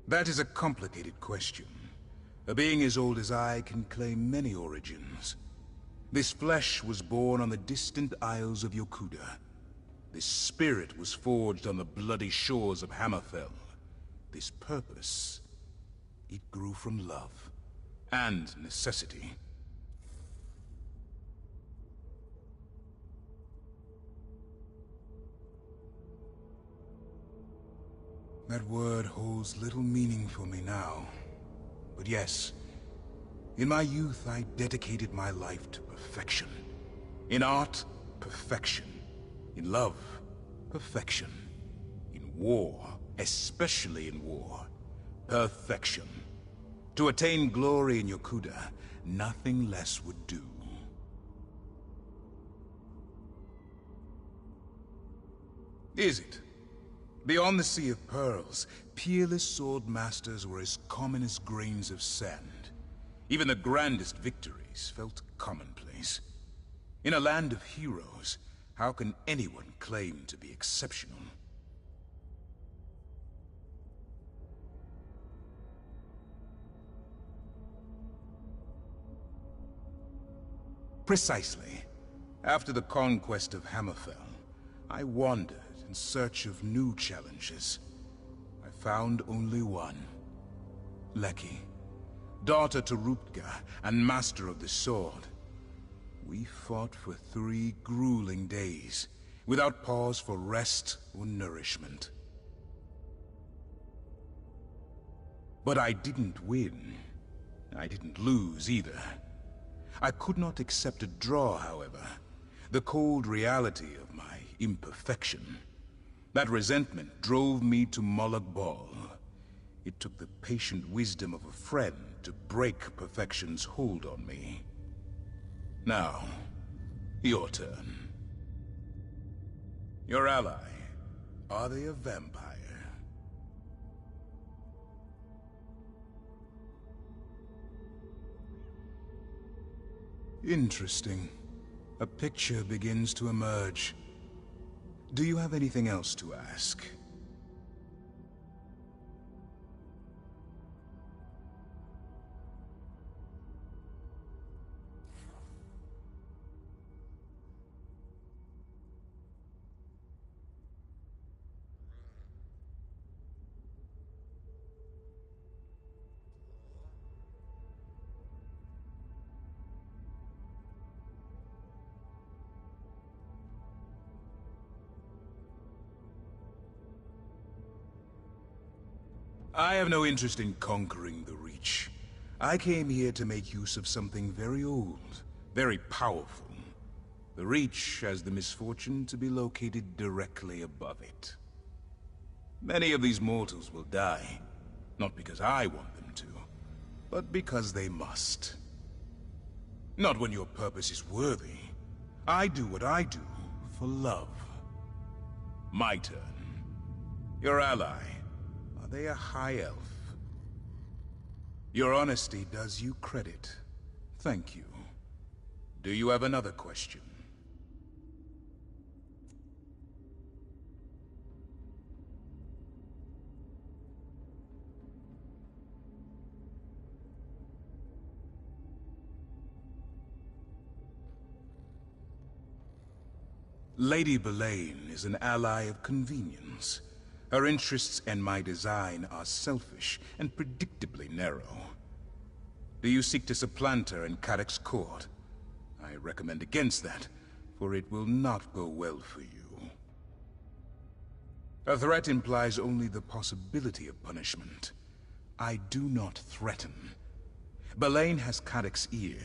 That is a complicated question. A being as old as I can claim many origins. This flesh was born on the distant isles of Yokuda. This spirit was forged on the bloody shores of Hammerfell. This purpose, it grew from love and necessity. That word holds little meaning for me now. But yes, in my youth I dedicated my life to perfection. In art, perfection. In love, perfection. In war, especially in war, perfection. To attain glory in Yokuda, nothing less would do. Is it? Beyond the Sea of Pearls, peerless sword masters were as common as grains of sand. Even the grandest victories felt commonplace. In a land of heroes, how can anyone claim to be exceptional? Precisely. After the conquest of Hammerfell, I wandered in search of new challenges. I found only one. Lecky, daughter to Rutger and master of the sword. We fought for 3 grueling days, without pause for rest or nourishment. But I didn't win. I didn't lose either. I could not accept a draw, however. The cold reality of my imperfection. That resentment drove me to Moloch Ball. It took the patient wisdom of a friend to break perfection's hold on me. Now, your turn. Your ally, are they a vampire? Interesting. A picture begins to emerge. Do you have anything else to ask? I have no interest in conquering the Reach. I came here to make use of something very old, very powerful. The Reach has the misfortune to be located directly above it. Many of these mortals will die, not because I want them to, but because they must. Not when your purpose is worthy. I do what I do for love. My turn. Your ally. Are they a high elf? Your honesty does you credit. Thank you. Do you have another question? Lady Belain is an ally of convenience. Her interests and my design are selfish and predictably narrow. Do you seek to supplant her in Cadoc's court? I recommend against that, for it will not go well for you. A threat implies only the possibility of punishment. I do not threaten. Belain has Cadoc's ear.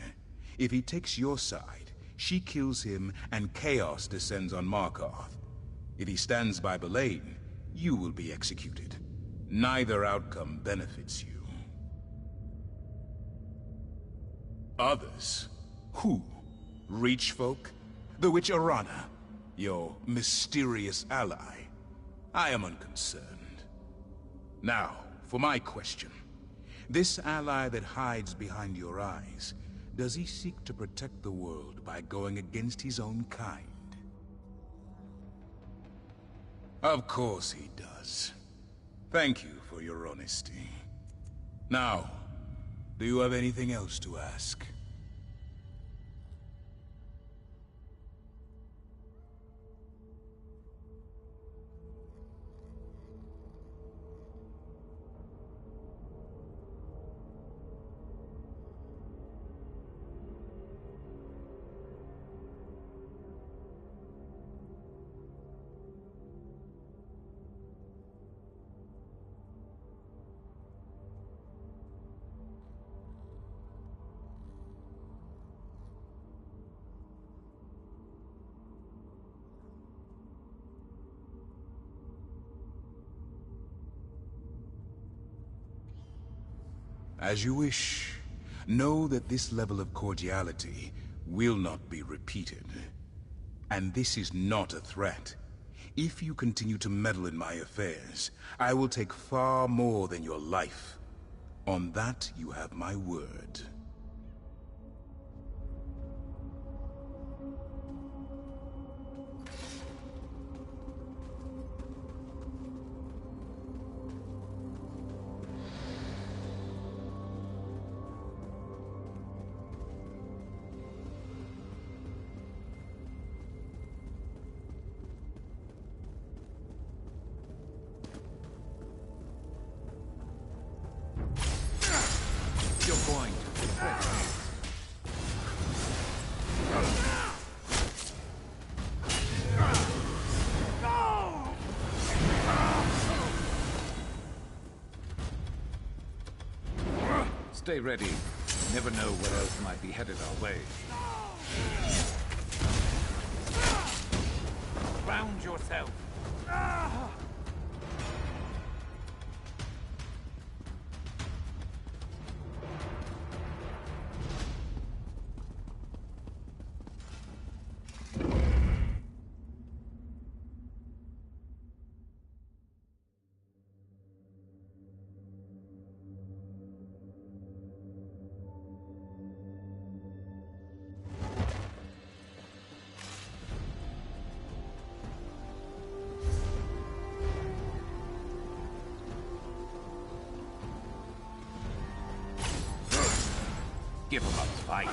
If he takes your side, she kills him and chaos descends on Markarth. If he stands by Belain, you will be executed. Neither outcome benefits you. Others? Who? Reach folk? The witch Arana? Your mysterious ally? I am unconcerned. Now, for my question. This ally that hides behind your eyes, does he seek to protect the world by going against his own kind? Of course he does. Thank you for your honesty. Now, do you have anything else to ask? As you wish. Know that this level of cordiality will not be repeated. And this is not a threat. If you continue to meddle in my affairs, I will take far more than your life. On that, you have my word. You're going to regret this. Stay ready. You never know what else might be headed our way. Ground yourself. Give him a fight.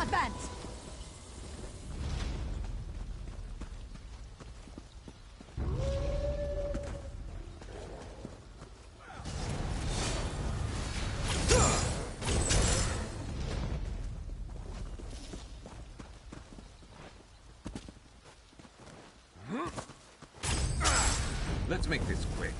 Advance! Let's make this quick.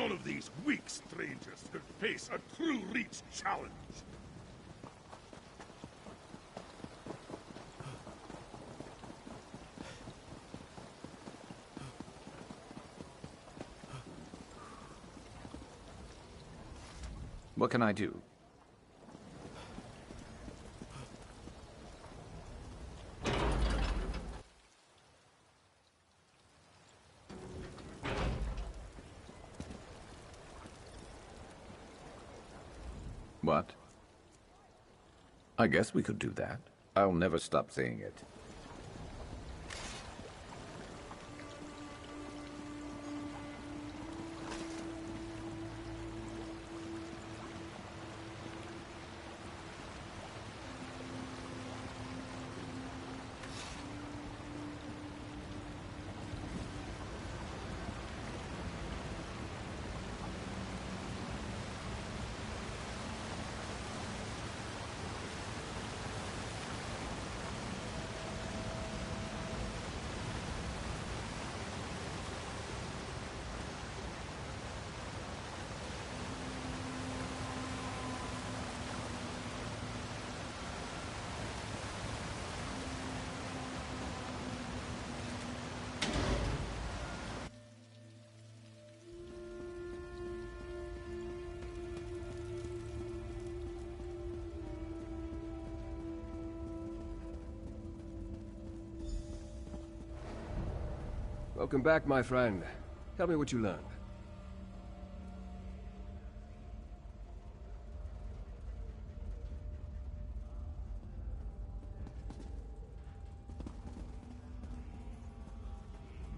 None of these weak strangers could face a true Reach challenge. What can I do? What? I guess we could do that. I'll never stop saying it. Welcome back, my friend. Tell me what you learned.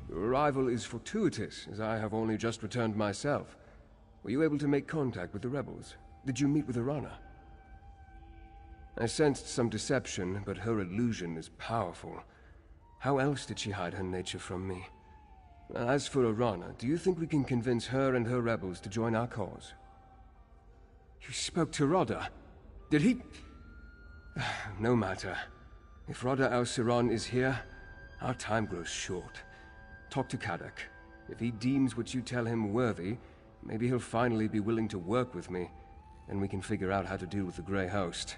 Your arrival is fortuitous, as I have only just returned myself. Were you able to make contact with the rebels? Did you meet with Arana? I sensed some deception, but her illusion is powerful. How else did she hide her nature from me? As for Arana, do you think we can convince her and her rebels to join our cause? You spoke to Rodda. Did he... No matter. If Rodda al-Siran is here, our time grows short. Talk to Kadak. If he deems what you tell him worthy, maybe he'll finally be willing to work with me, and we can figure out how to deal with the Grey Host.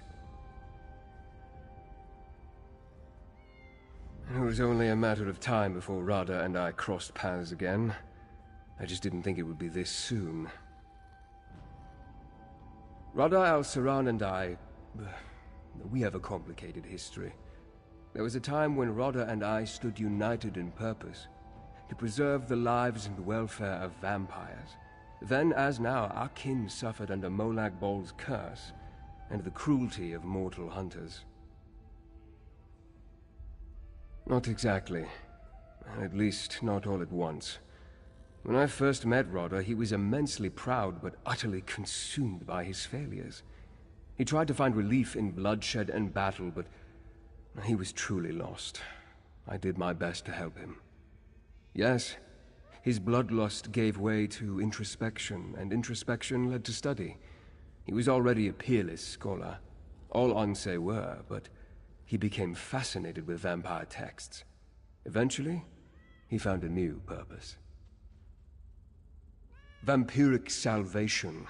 It was only a matter of time before Radha and I crossed paths again. I just didn't think it would be this soon. Radha al-Siran and I... we have a complicated history. There was a time when Radha and I stood united in purpose, to preserve the lives and welfare of vampires. Then, as now, our kin suffered under Molag Bol's curse, and the cruelty of mortal hunters. Not exactly. At least, not all at once. When I first met Rodda, he was immensely proud but utterly consumed by his failures. He tried to find relief in bloodshed and battle, but he was truly lost. I did my best to help him. Yes, his bloodlust gave way to introspection, and introspection led to study. He was already a peerless scholar. All Onse were, but he became fascinated with vampire texts. Eventually, he found a new purpose. Vampiric salvation.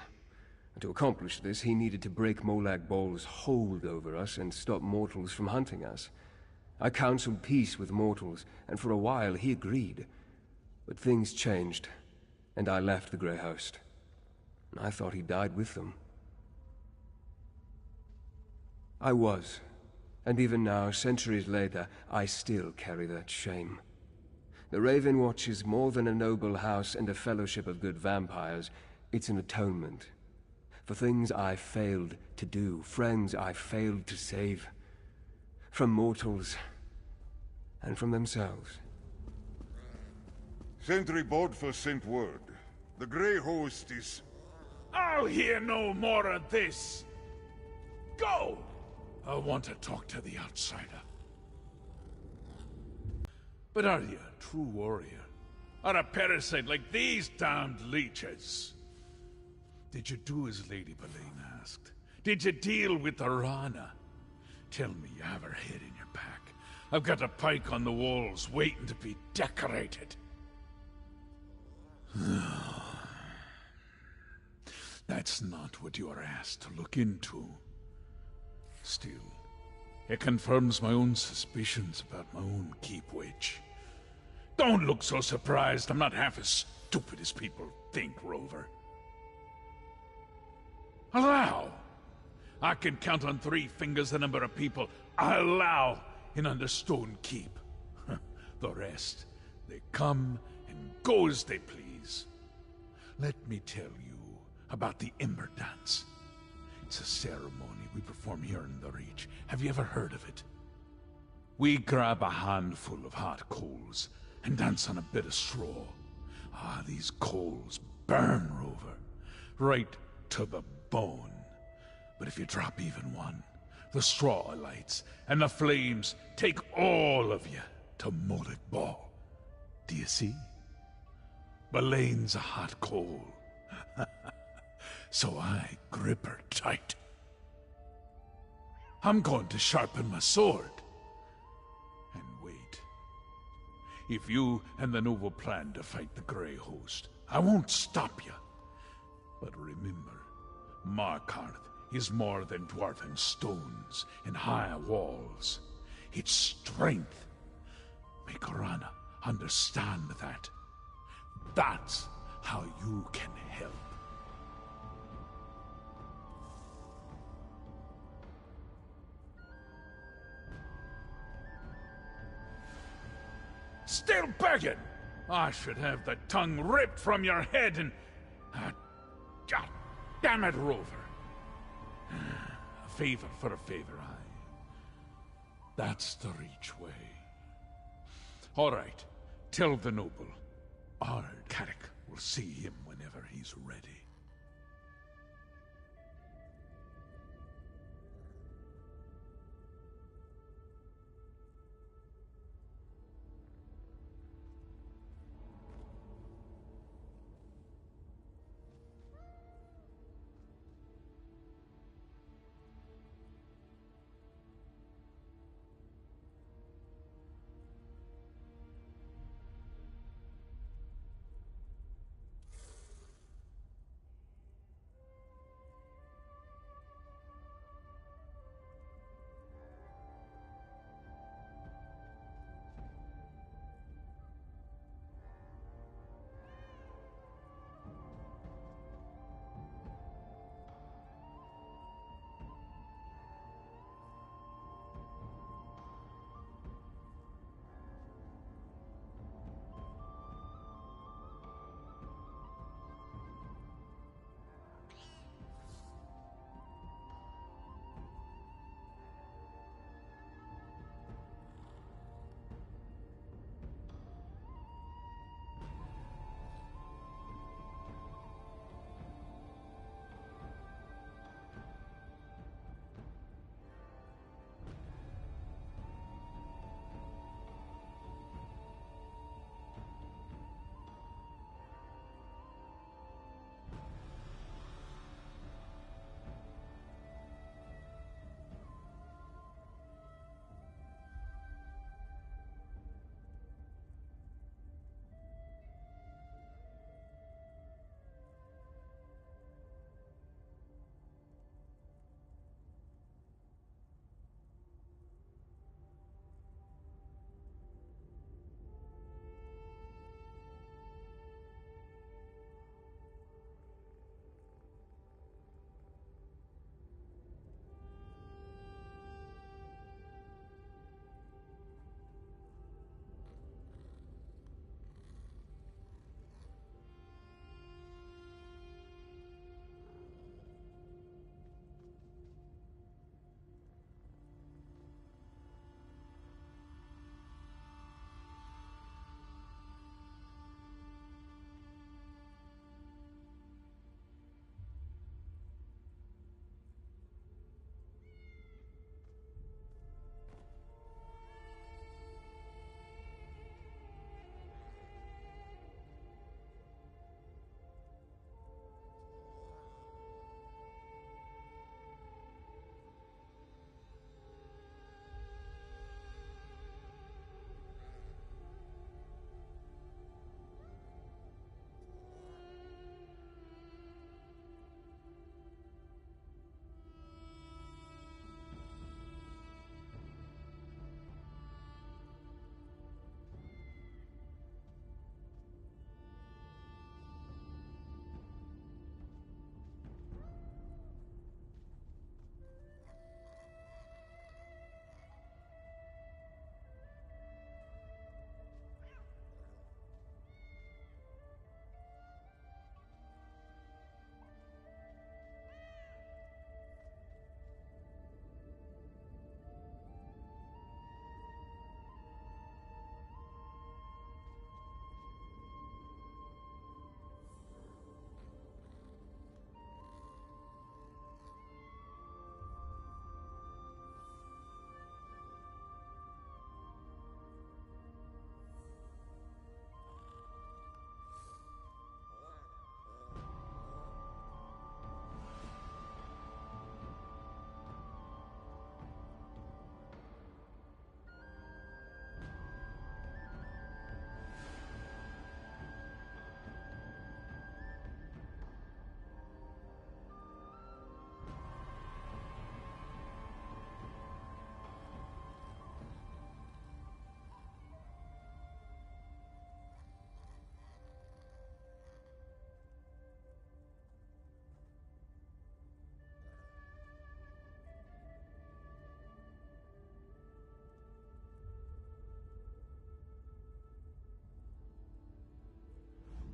To accomplish this, he needed to break Molag Bol's hold over us and stop mortals from hunting us. I counseled peace with mortals, and for a while he agreed. But things changed, and I left the Grey Host. I thought he died with them. I was. And even now, centuries later, I still carry that shame. The Raven Watch is more than a noble house and a fellowship of good vampires. It's an atonement. For things I failed to do, friends I failed to save. From mortals, and from themselves. Sentry board for sent word. The Grey Host is... I'll hear no more of this! Go! I want to talk to the outsider. But are you a true warrior? Or a parasite like these damned leeches? Did you do as Lady Boleyn asked? Did you deal with Arana? Tell me you have her head in your pack. I've got a pike on the walls waiting to be decorated. That's not what you are asked to look into. Still, it confirms my own suspicions about my own keep witch. Don't look so surprised. I'm not half as stupid as people think, Rover. Allow. I can count on 3 fingers the number of people I allow in Understone Keep. The rest, they come and go as they please. Let me tell you about the Ember Dance. It's a ceremony we perform here in the Reach. Have you ever heard of it? We grab a handful of hot coals and dance on a bit of straw. Ah, these coals burn, Rover, right to the bone. But if you drop even one, the straw lights, and the flames take all of you to Molech Ball. Do you see? Belane's a hot coal. So I grip her tight. I'm going to sharpen my sword. And wait. If you and the Nova plan to fight the Grey Host, I won't stop you. But remember, Markarth is more than dwarven stones and high walls. It's strength. Make Arana understand that. That's how you can help. Still begging? I should have the tongue ripped from your head and... God damn it, Rover. A favor for a favor, That's the Reach way. All right, tell the noble. Our Carrick will see him whenever he's ready.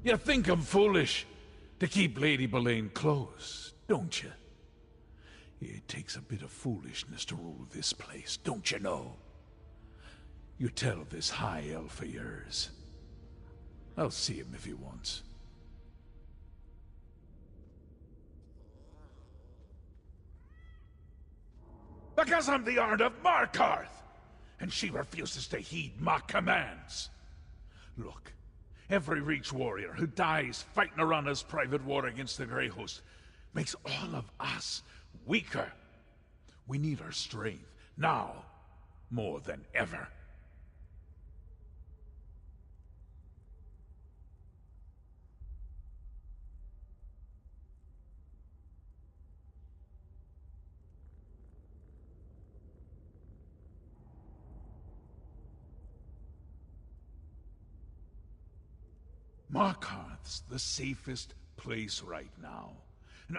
You think I'm foolish to keep Lady Boleyn close, don't you? It takes a bit of foolishness to rule this place, don't you know? You tell this high elf of yours. I'll see him if he wants. Because I'm the Ard of Markarth, and she refuses to heed my commands. Look, every Reach warrior who dies fighting Arana's private war against the Grey Host makes all of us weaker. We need our strength, now, more than ever. Markarth's the safest place right now.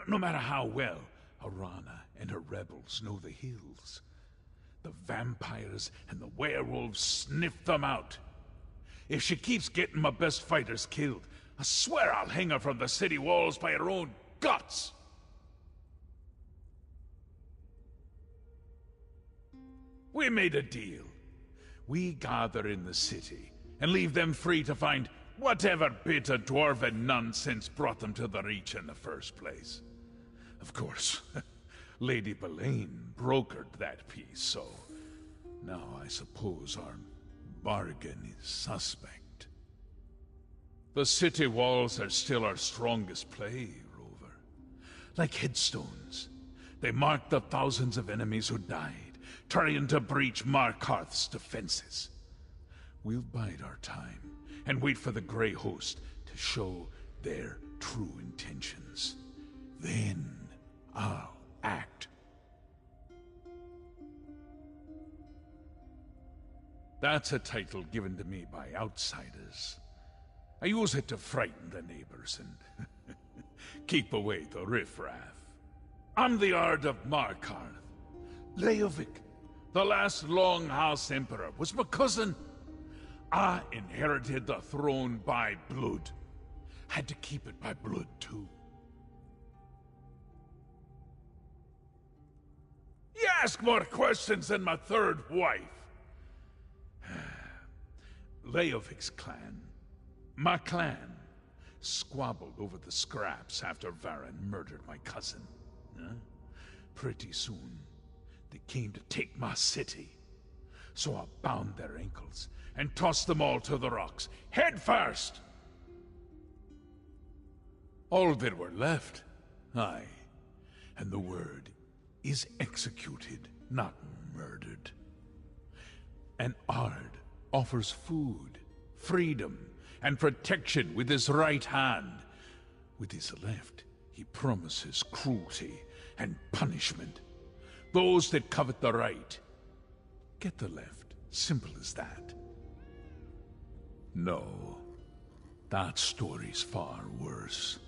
No matter how well Arana and her rebels know the hills. The vampires and the werewolves sniff them out. If she keeps getting my best fighters killed, I swear I'll hang her from the city walls by her own guts! We made a deal. We gather in the city and leave them free to find whatever bit of dwarven nonsense brought them to the Reach in the first place. Of course, Lady Boleyn brokered that peace, so now I suppose our bargain is suspect. The city walls are still our strongest play, Rover. Like headstones, they mark the thousands of enemies who died, trying to breach Markarth's defenses. We'll bide our time and wait for the Grey Host to show their true intentions. Then I'll act. That's a title given to me by outsiders. I use it to frighten the neighbors and keep away the riffraff. I'm the Ard of Markarth. Leovic, the last Longhouse Emperor, was my cousin. I inherited the throne by blood. Had to keep it by blood, too. You ask more questions than my third wife. Leovic's clan, my clan, squabbled over the scraps after Varen murdered my cousin. Pretty soon, they came to take my city. So I bound their ankles and tossed them all to the rocks, head first. All that were left, aye, and the word is executed, not murdered. An Ard offers food, freedom, and protection with his right hand. With his left, he promises cruelty and punishment. Those that covet the right get the left. Simple as that. No, that story's far worse.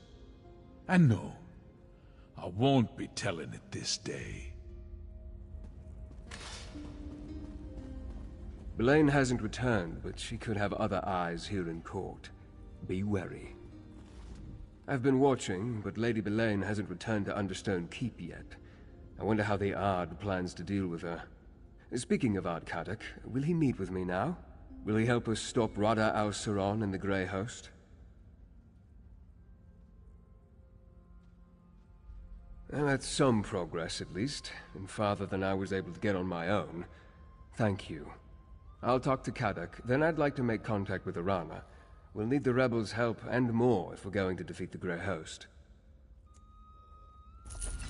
And no, I won't be telling it this day. Boleyn hasn't returned, but she could have other eyes here in court. Be wary. I've been watching, but Lady Boleyn hasn't returned to Understone Keep yet. I wonder how the Ard plans to deal with her. Speaking of Ard Kadok, will he meet with me now? Will he help us stop Rada al-Saron and the Grey Host? Well, that's some progress, at least, and farther than I was able to get on my own. Thank you. I'll talk to Kadok, then I'd like to make contact with Arana. We'll need the rebels' help and more if we're going to defeat the Grey Host.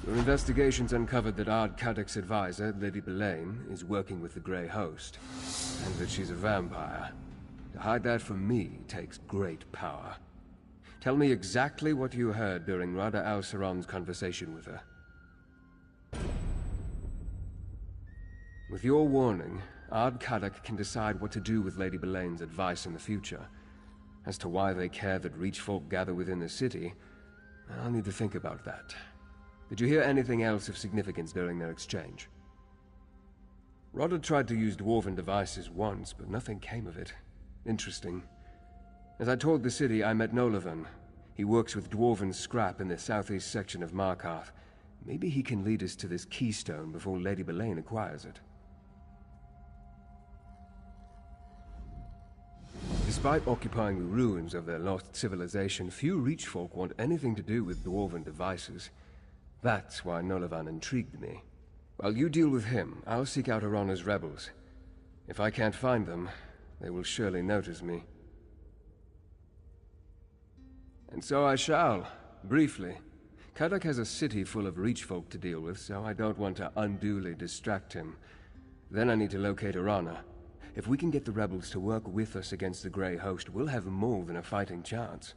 Your investigations uncovered that Ard Kadok's advisor, Lady Boleyn, is working with the Grey Host, and that she's a vampire. To hide that from me takes great power. Tell me exactly what you heard during Rada al-Saron's conversation with her. With your warning, Ard Kadok can decide what to do with Lady Boleyn's advice in the future. As to why they care that Reach folk gather within the city, I'll need to think about that. Did you hear anything else of significance during their exchange? Rada tried to use dwarven devices once, but nothing came of it. Interesting. As I told the city, I met Nolavan. He works with dwarven scrap in the southeast section of Markarth. Maybe he can lead us to this keystone before Lady Belaine acquires it. Despite occupying the ruins of their lost civilization, few Reachfolk want anything to do with dwarven devices. That's why Nolavan intrigued me. While you deal with him, I'll seek out Arana's rebels. If I can't find them, they will surely notice me. And so I shall, briefly. Kadak has a city full of Reachfolk to deal with, so I don't want to unduly distract him. Then I need to locate Arana. If we can get the rebels to work with us against the Grey Host, we'll have more than a fighting chance.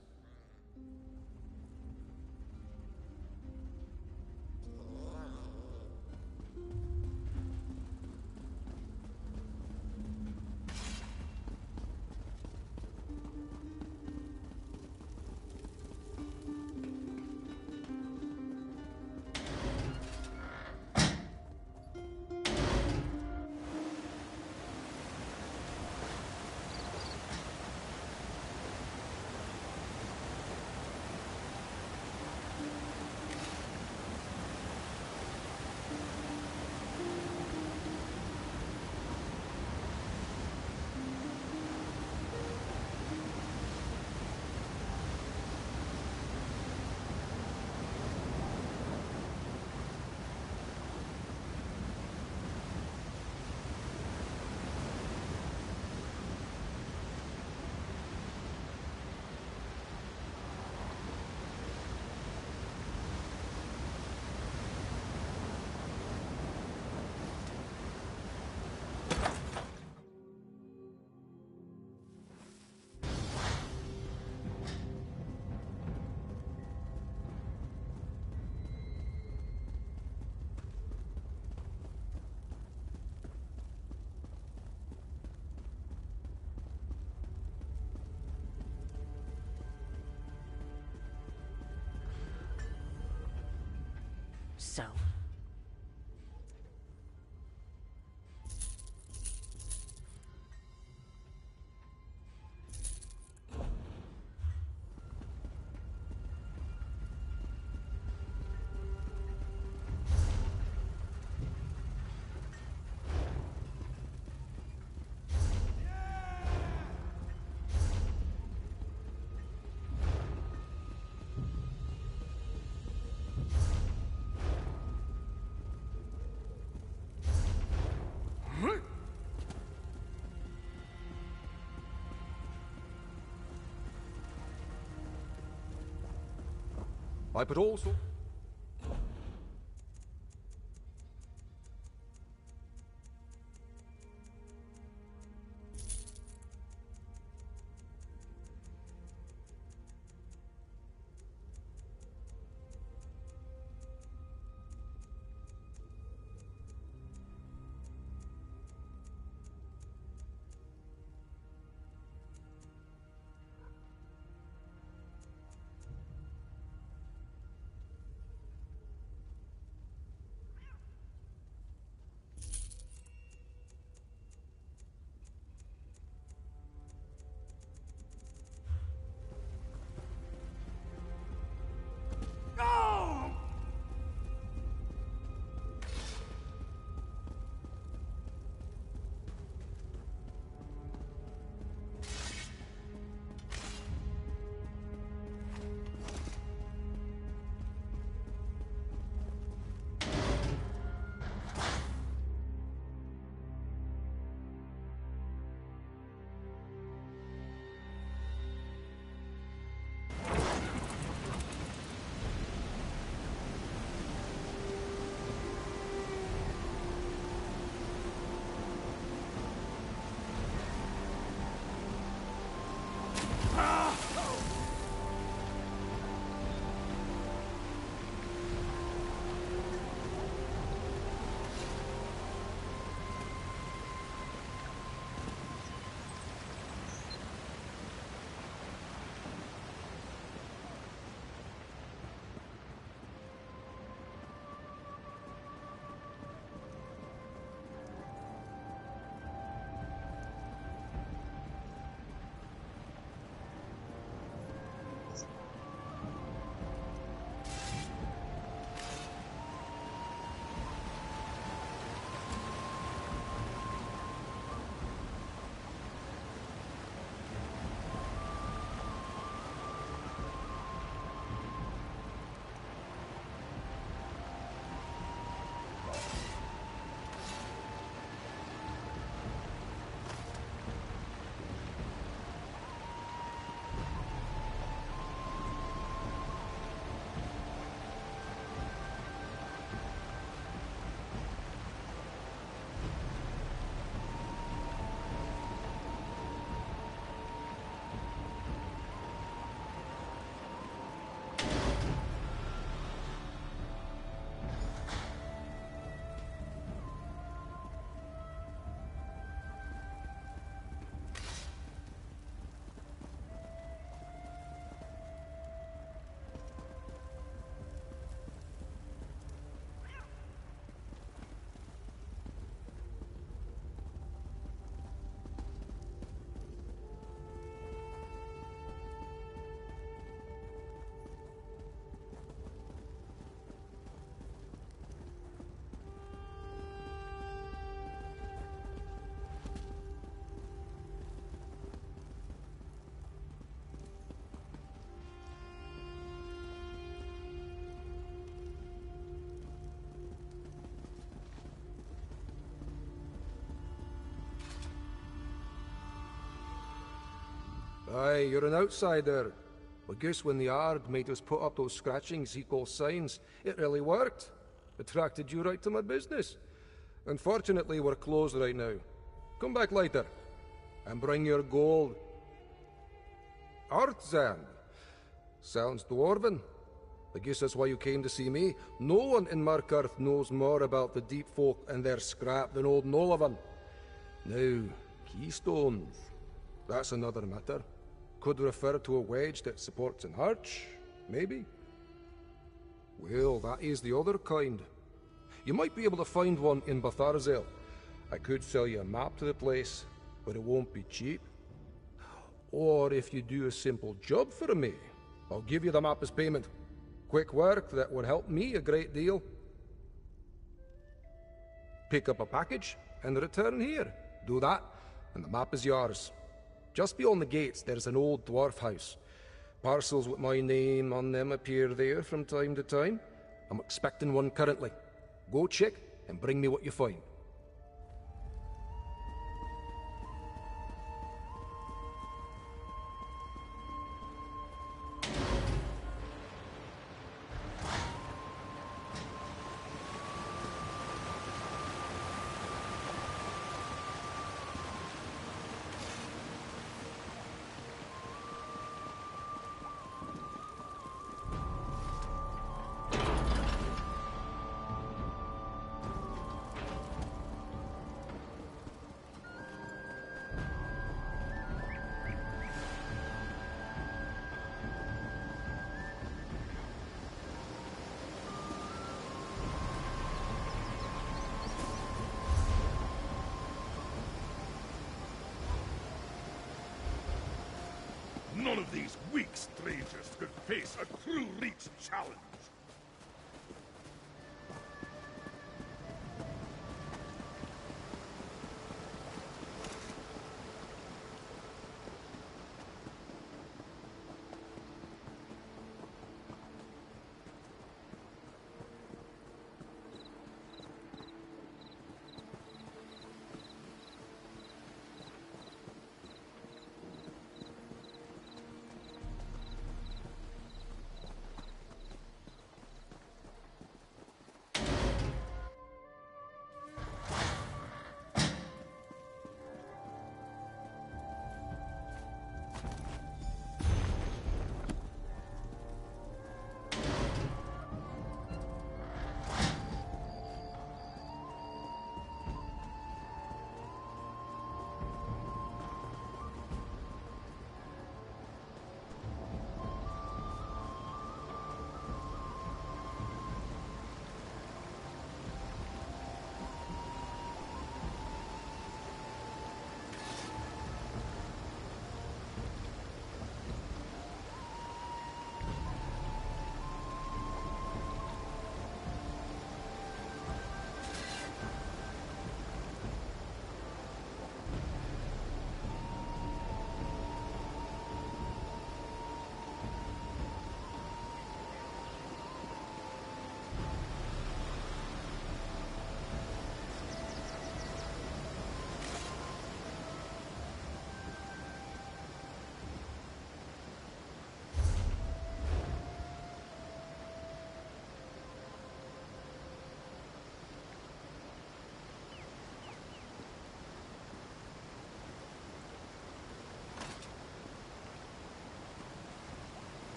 So? I put all sorts... Aye, you're an outsider. I guess when the Ard made us put up those scratchings he calls signs, it really worked. Attracted you right to my business. Unfortunately, we're closed right now. Come back later, and bring your gold. Artzan. Sounds dwarven. I guess that's why you came to see me. No one in Markarth knows more about the deep folk and their scrap than old Nolavan. Now, keystones. That's another matter. Could refer to a wedge that supports an arch, maybe? Well, that is the other kind. You might be able to find one in Batharzel. I could sell you a map to the place, but it won't be cheap. Or if you do a simple job for me, I'll give you the map as payment. Quick work that would help me a great deal. Pick up a package and return here. Do that, and the map is yours. Just beyond the gates, there's an old dwarf house. Parcels with my name on them appear there from time to time. I'm expecting one currently. Go check and bring me what you find. None of these weak strangers could face a true Reach challenge.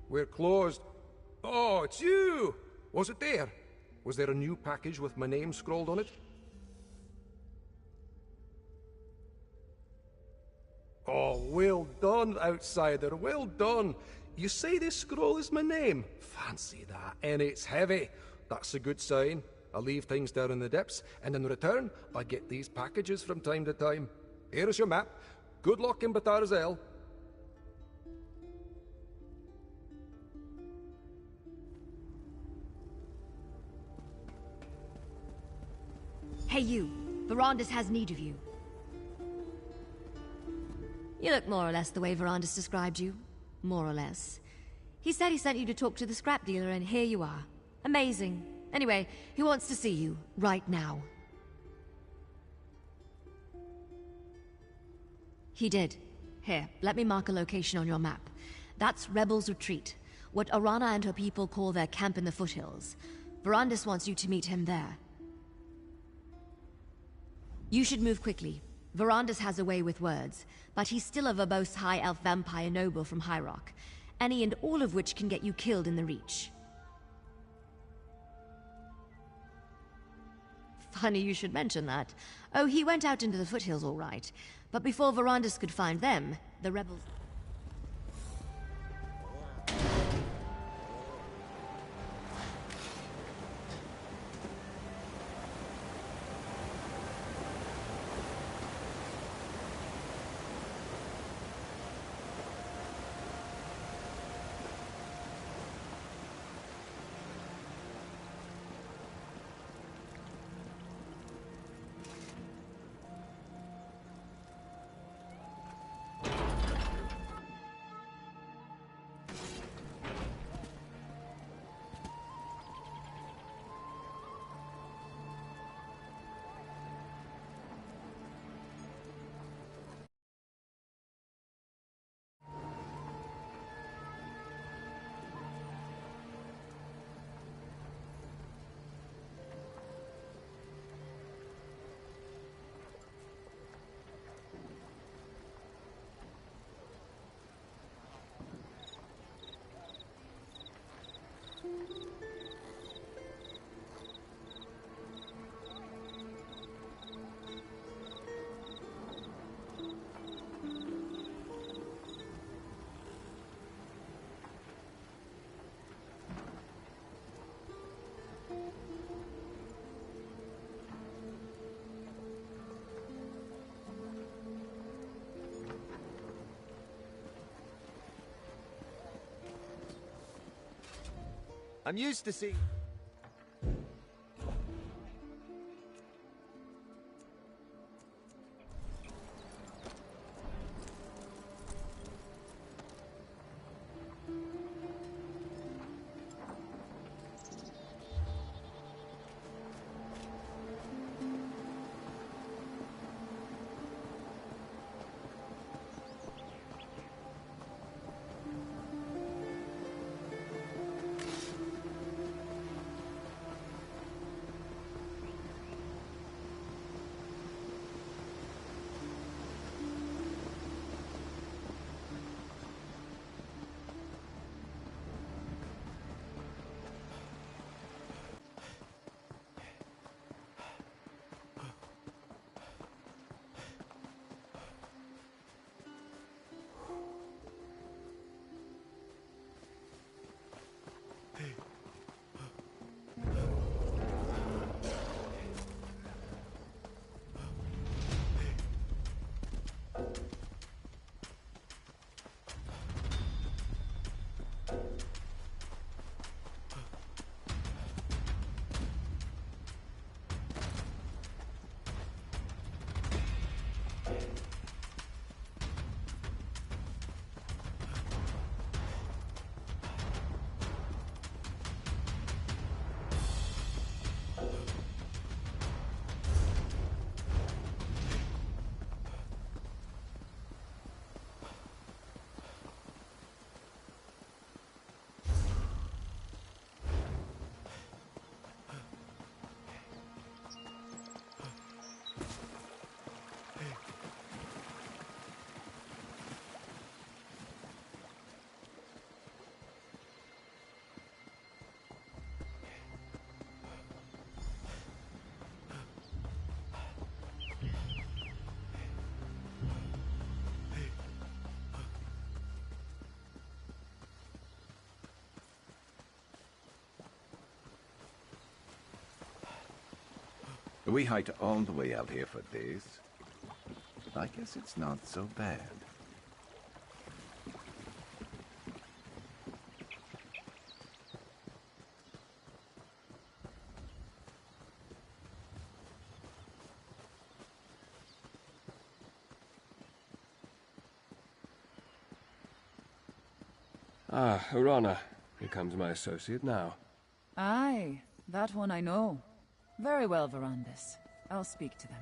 We're closed. Oh, it's you! Was it there? Was there a new package with my name scrawled on it? Oh, well done, outsider, well done. You say this scroll is my name? Fancy that, and it's heavy. That's a good sign. I leave things down in the depths, and in return, I get these packages from time to time. Here is your map. Good luck in Batarzel. Hey you, Verandis has need of you. You look more or less the way Verandis described you. More or less. He said he sent you to talk to the scrap dealer, and here you are. Amazing. Anyway, he wants to see you, right now. He did. Here, let me mark a location on your map. That's Rebel's Retreat, what Arana and her people call their camp in the foothills. Verandis wants you to meet him there. You should move quickly. Verandis has a way with words, but he's still a verbose high elf vampire noble from High Rock, any and all of which can get you killed in the Reach. Funny you should mention that. Oh, he went out into the foothills all right, but before Verandis could find them, the rebels... I'm used to seeing... We hiked all the way out here for this. I guess it's not so bad. Ah, Urana. Here comes my associate now. Aye, that one I know. Very well, Verandis. I'll speak to them.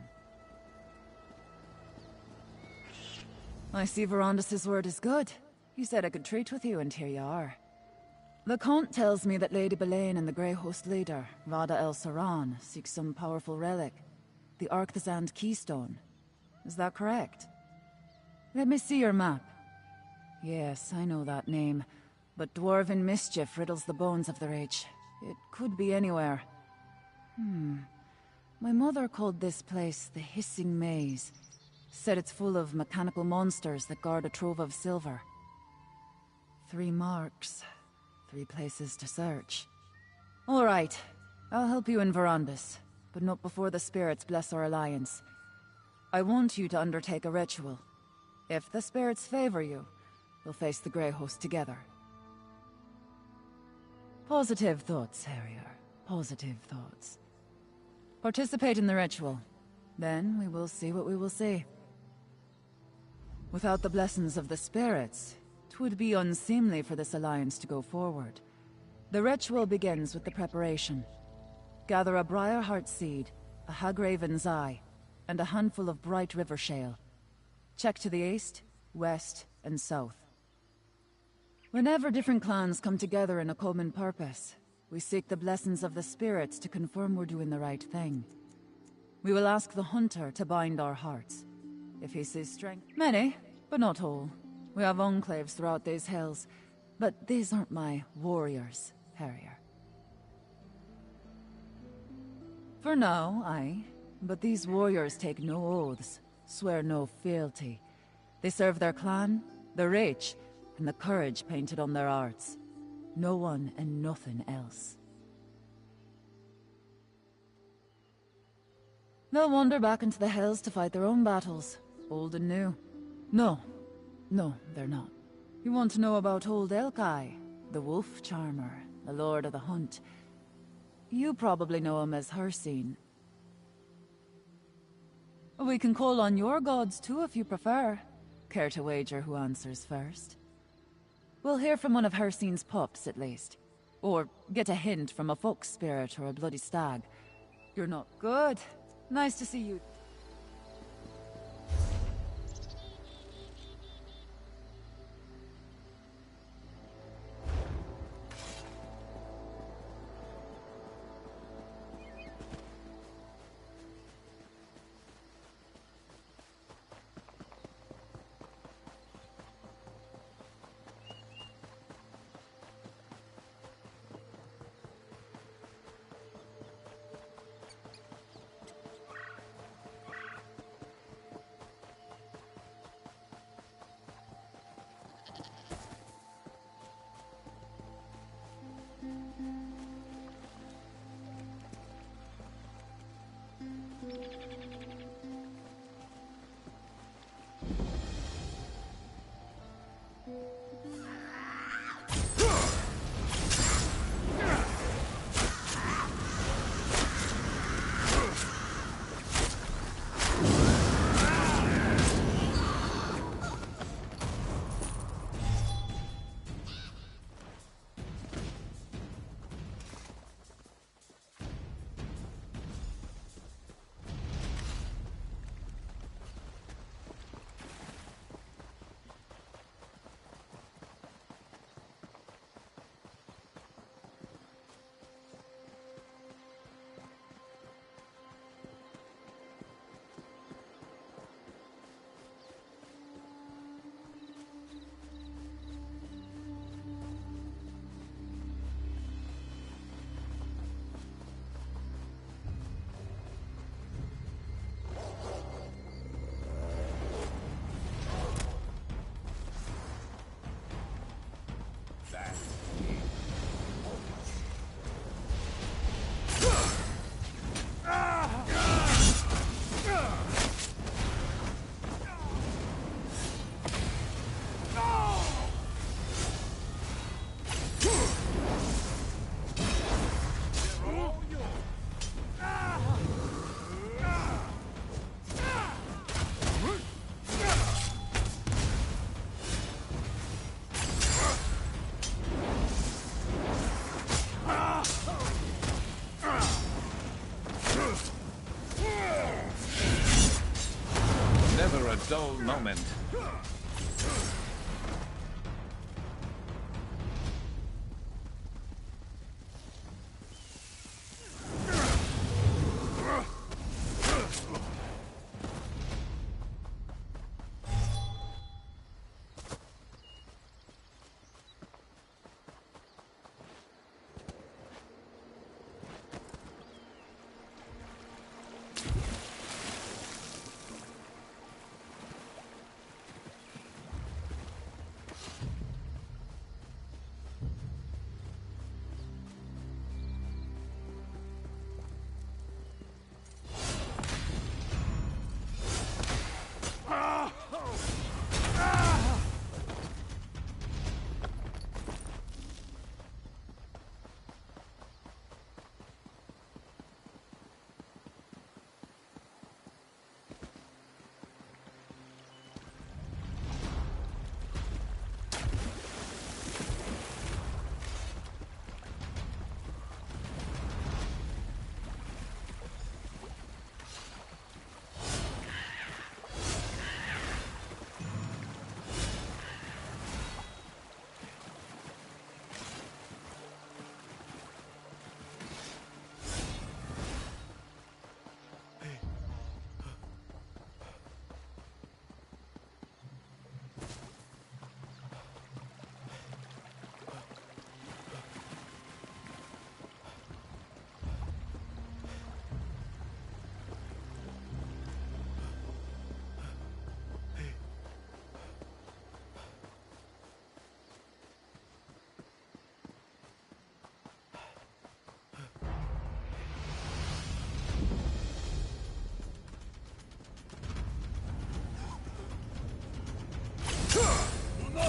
I see Verandis' word is good. He said I could treat with you, and here you are. The Count tells me that Lady Belaine and the Grey Host leader, Vada El Saran, seek some powerful relic. The Arcthazand Keystone. Is that correct? Let me see your map. Yes, I know that name. But dwarven mischief riddles the bones of the Reach. It could be anywhere. My mother called this place the Hissing Maze. Said it's full of mechanical monsters that guard a trove of silver. 3 marks. 3 places to search. All right. I'll help you in Verandis, but not before the spirits bless our alliance. I want you to undertake a ritual. If the spirits favor you, we'll face the Grey Host together. Positive thoughts, Harrier. Positive thoughts. Participate in the ritual. Then we will see what we will see. Without the blessings of the spirits, 'twould be unseemly for this alliance to go forward. The ritual begins with the preparation. Gather a Briarheart seed, a Hagraven's eye, and a handful of bright river shale. Check to the east, west, and south. Whenever different clans come together in a common purpose, we seek the blessings of the spirits to confirm we're doing the right thing. We will ask the Hunter to bind our hearts. If he sees strength... Many, but not all. We have enclaves throughout these hills, but these aren't my warriors, Harrier. For now, aye. But these warriors take no oaths, swear no fealty. They serve their clan, the Reach, and the courage painted on their hearts. No one and nothing else. They'll wander back into the Hells to fight their own battles, old and new. No, they're not. You want to know about old Elkai, the wolf charmer, the lord of the hunt. You probably know him as Hircine. We can call on your gods too if you prefer. Care to wager who answers first? We'll hear from one of Hircine's pups, at least. Or get a hint from a fox spirit or a bloody stag. You're not good. Nice to see you. memorable moment.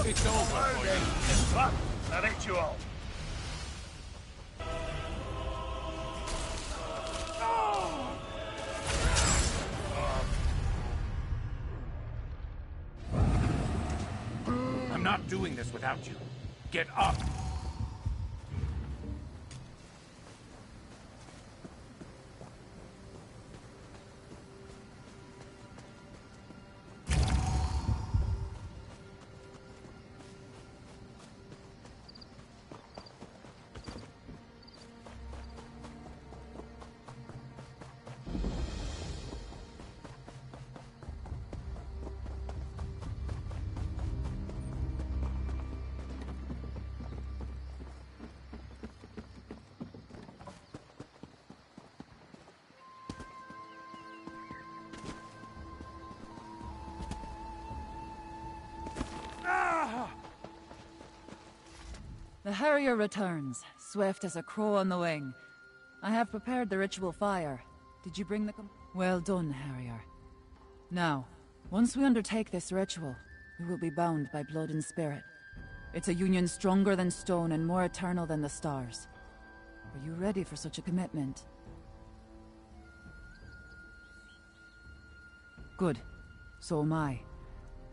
It's over for you. It's not a ritual. I'm not doing this without you. Get up! The Harrier returns, swift as a crow on the wing. I have prepared the ritual fire. Did you bring the Well done, Harrier. Now, once we undertake this ritual, we will be bound by blood and spirit. It's a union stronger than stone and more eternal than the stars. Are you ready for such a commitment? Good. So am I.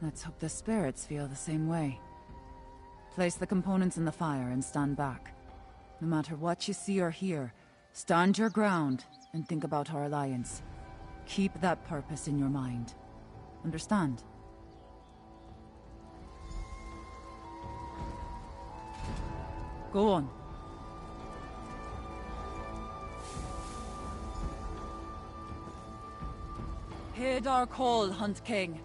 Let's hope the spirits feel the same way. Place the components in the fire and stand back. No matter what you see or hear, stand your ground and think about our alliance. Keep that purpose in your mind. Understand? Go on. Heed our call, Hunt King.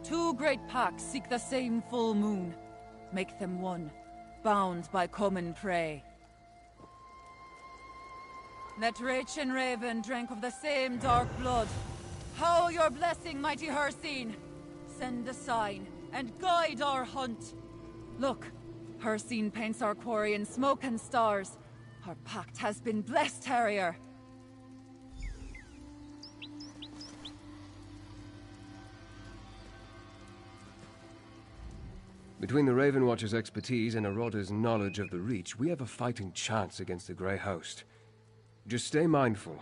Two great packs seek the same full moon. Make them one, bound by common prey. Let Rach and Raven drink of the same dark blood. How your blessing, mighty Hircine! Send a sign, and guide our hunt. Look, Hircine paints our quarry in smoke and stars. Our pact has been blessed, Harrier. Between the Raven Watcher's expertise and Aroda's knowledge of the Reach, we have a fighting chance against the Grey Host. Just stay mindful.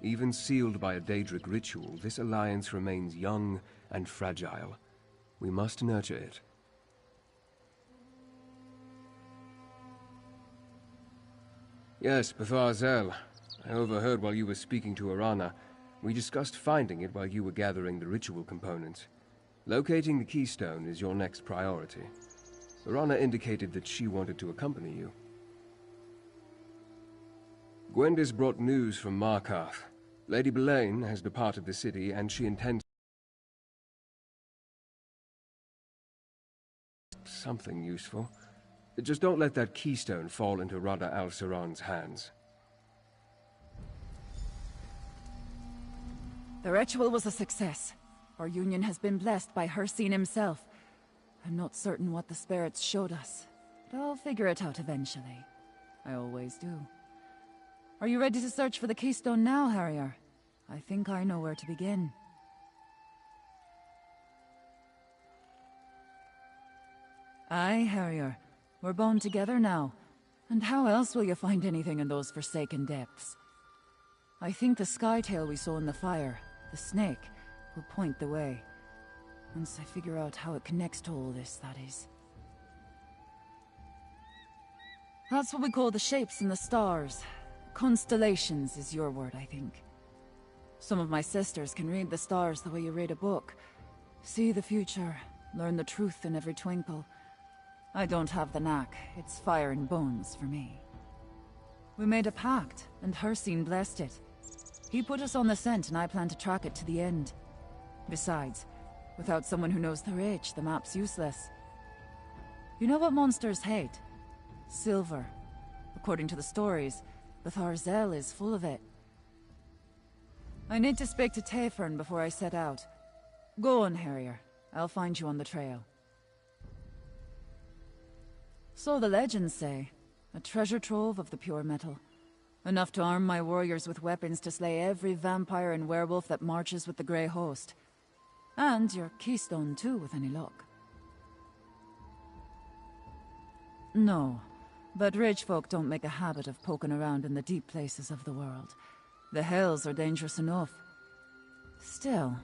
Even sealed by a Daedric ritual, this alliance remains young and fragile. We must nurture it. Yes, Bethar Zel. I overheard while you were speaking to Arana. We discussed finding it while you were gathering the ritual components. Locating the keystone is your next priority. Arana indicated that she wanted to accompany you. Gwendis brought news from Markarth. Lady Belaine has departed the city, and she intends something useful. Just don't let that keystone fall into Rada al-Saran's hands. The ritual was a success. Our union has been blessed by Hircine himself. I'm not certain what the spirits showed us, but I'll figure it out eventually. I always do. Are you ready to search for the keystone now, Harrier? I think I know where to begin. Aye, Harrier. We're bound together now. And how else will you find anything in those forsaken depths? I think the skytail we saw in the fire, the snake, will point the way. Once I figure out how it connects to all this, that is. That's what we call the shapes in the stars. Constellations is your word, I think. Some of my sisters can read the stars the way you read a book. See the future, learn the truth in every twinkle. I don't have the knack. It's fire and bones for me. We made a pact, and Hircine blessed it. He put us on the scent, and I plan to track it to the end. Besides, without someone who knows the Reach, the map's useless. You know what monsters hate? Silver. According to the stories, Betharzel is full of it. I need to speak to Tayfern before I set out. Go on, Harrier. I'll find you on the trail. So the legends say. A treasure trove of the pure metal. Enough to arm my warriors with weapons to slay every vampire and werewolf that marches with the Grey Host. And your keystone too, with any luck. No, but rich folk don't make a habit of poking around in the deep places of the world. The Hells are dangerous enough. Still,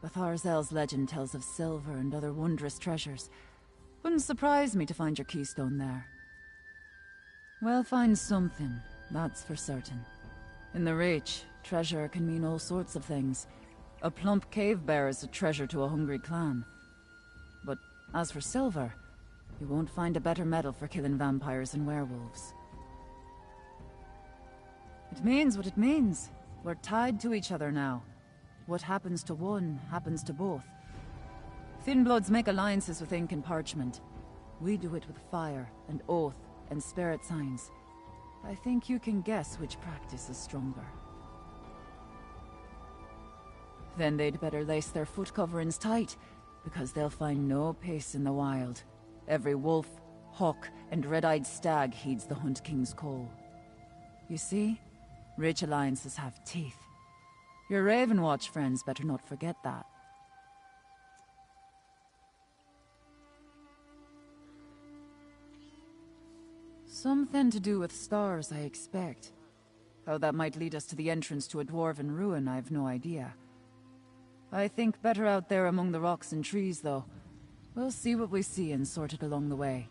Betharzel's legend tells of silver and other wondrous treasures. Wouldn't surprise me to find your keystone there. We'll find something, that's for certain. In the Reach, treasure can mean all sorts of things. A plump cave bear is a treasure to a hungry clan. But as for silver, you won't find a better metal for killing vampires and werewolves. It means what it means. We're tied to each other now. What happens to one, happens to both. Thin-bloods make alliances with ink and parchment. We do it with fire, and oath, and spirit signs. I think you can guess which practice is stronger. Then they'd better lace their foot coverings tight, because they'll find no peace in the wild. Every wolf, hawk, and red-eyed stag heeds the Hunt King's call. You see, rich alliances have teeth. Your Ravenwatch friends better not forget that. Something to do with stars, I expect. How that might lead us to the entrance to a dwarven ruin, I've no idea. I think better out there among the rocks and trees, though. We'll see what we see and sort it along the way.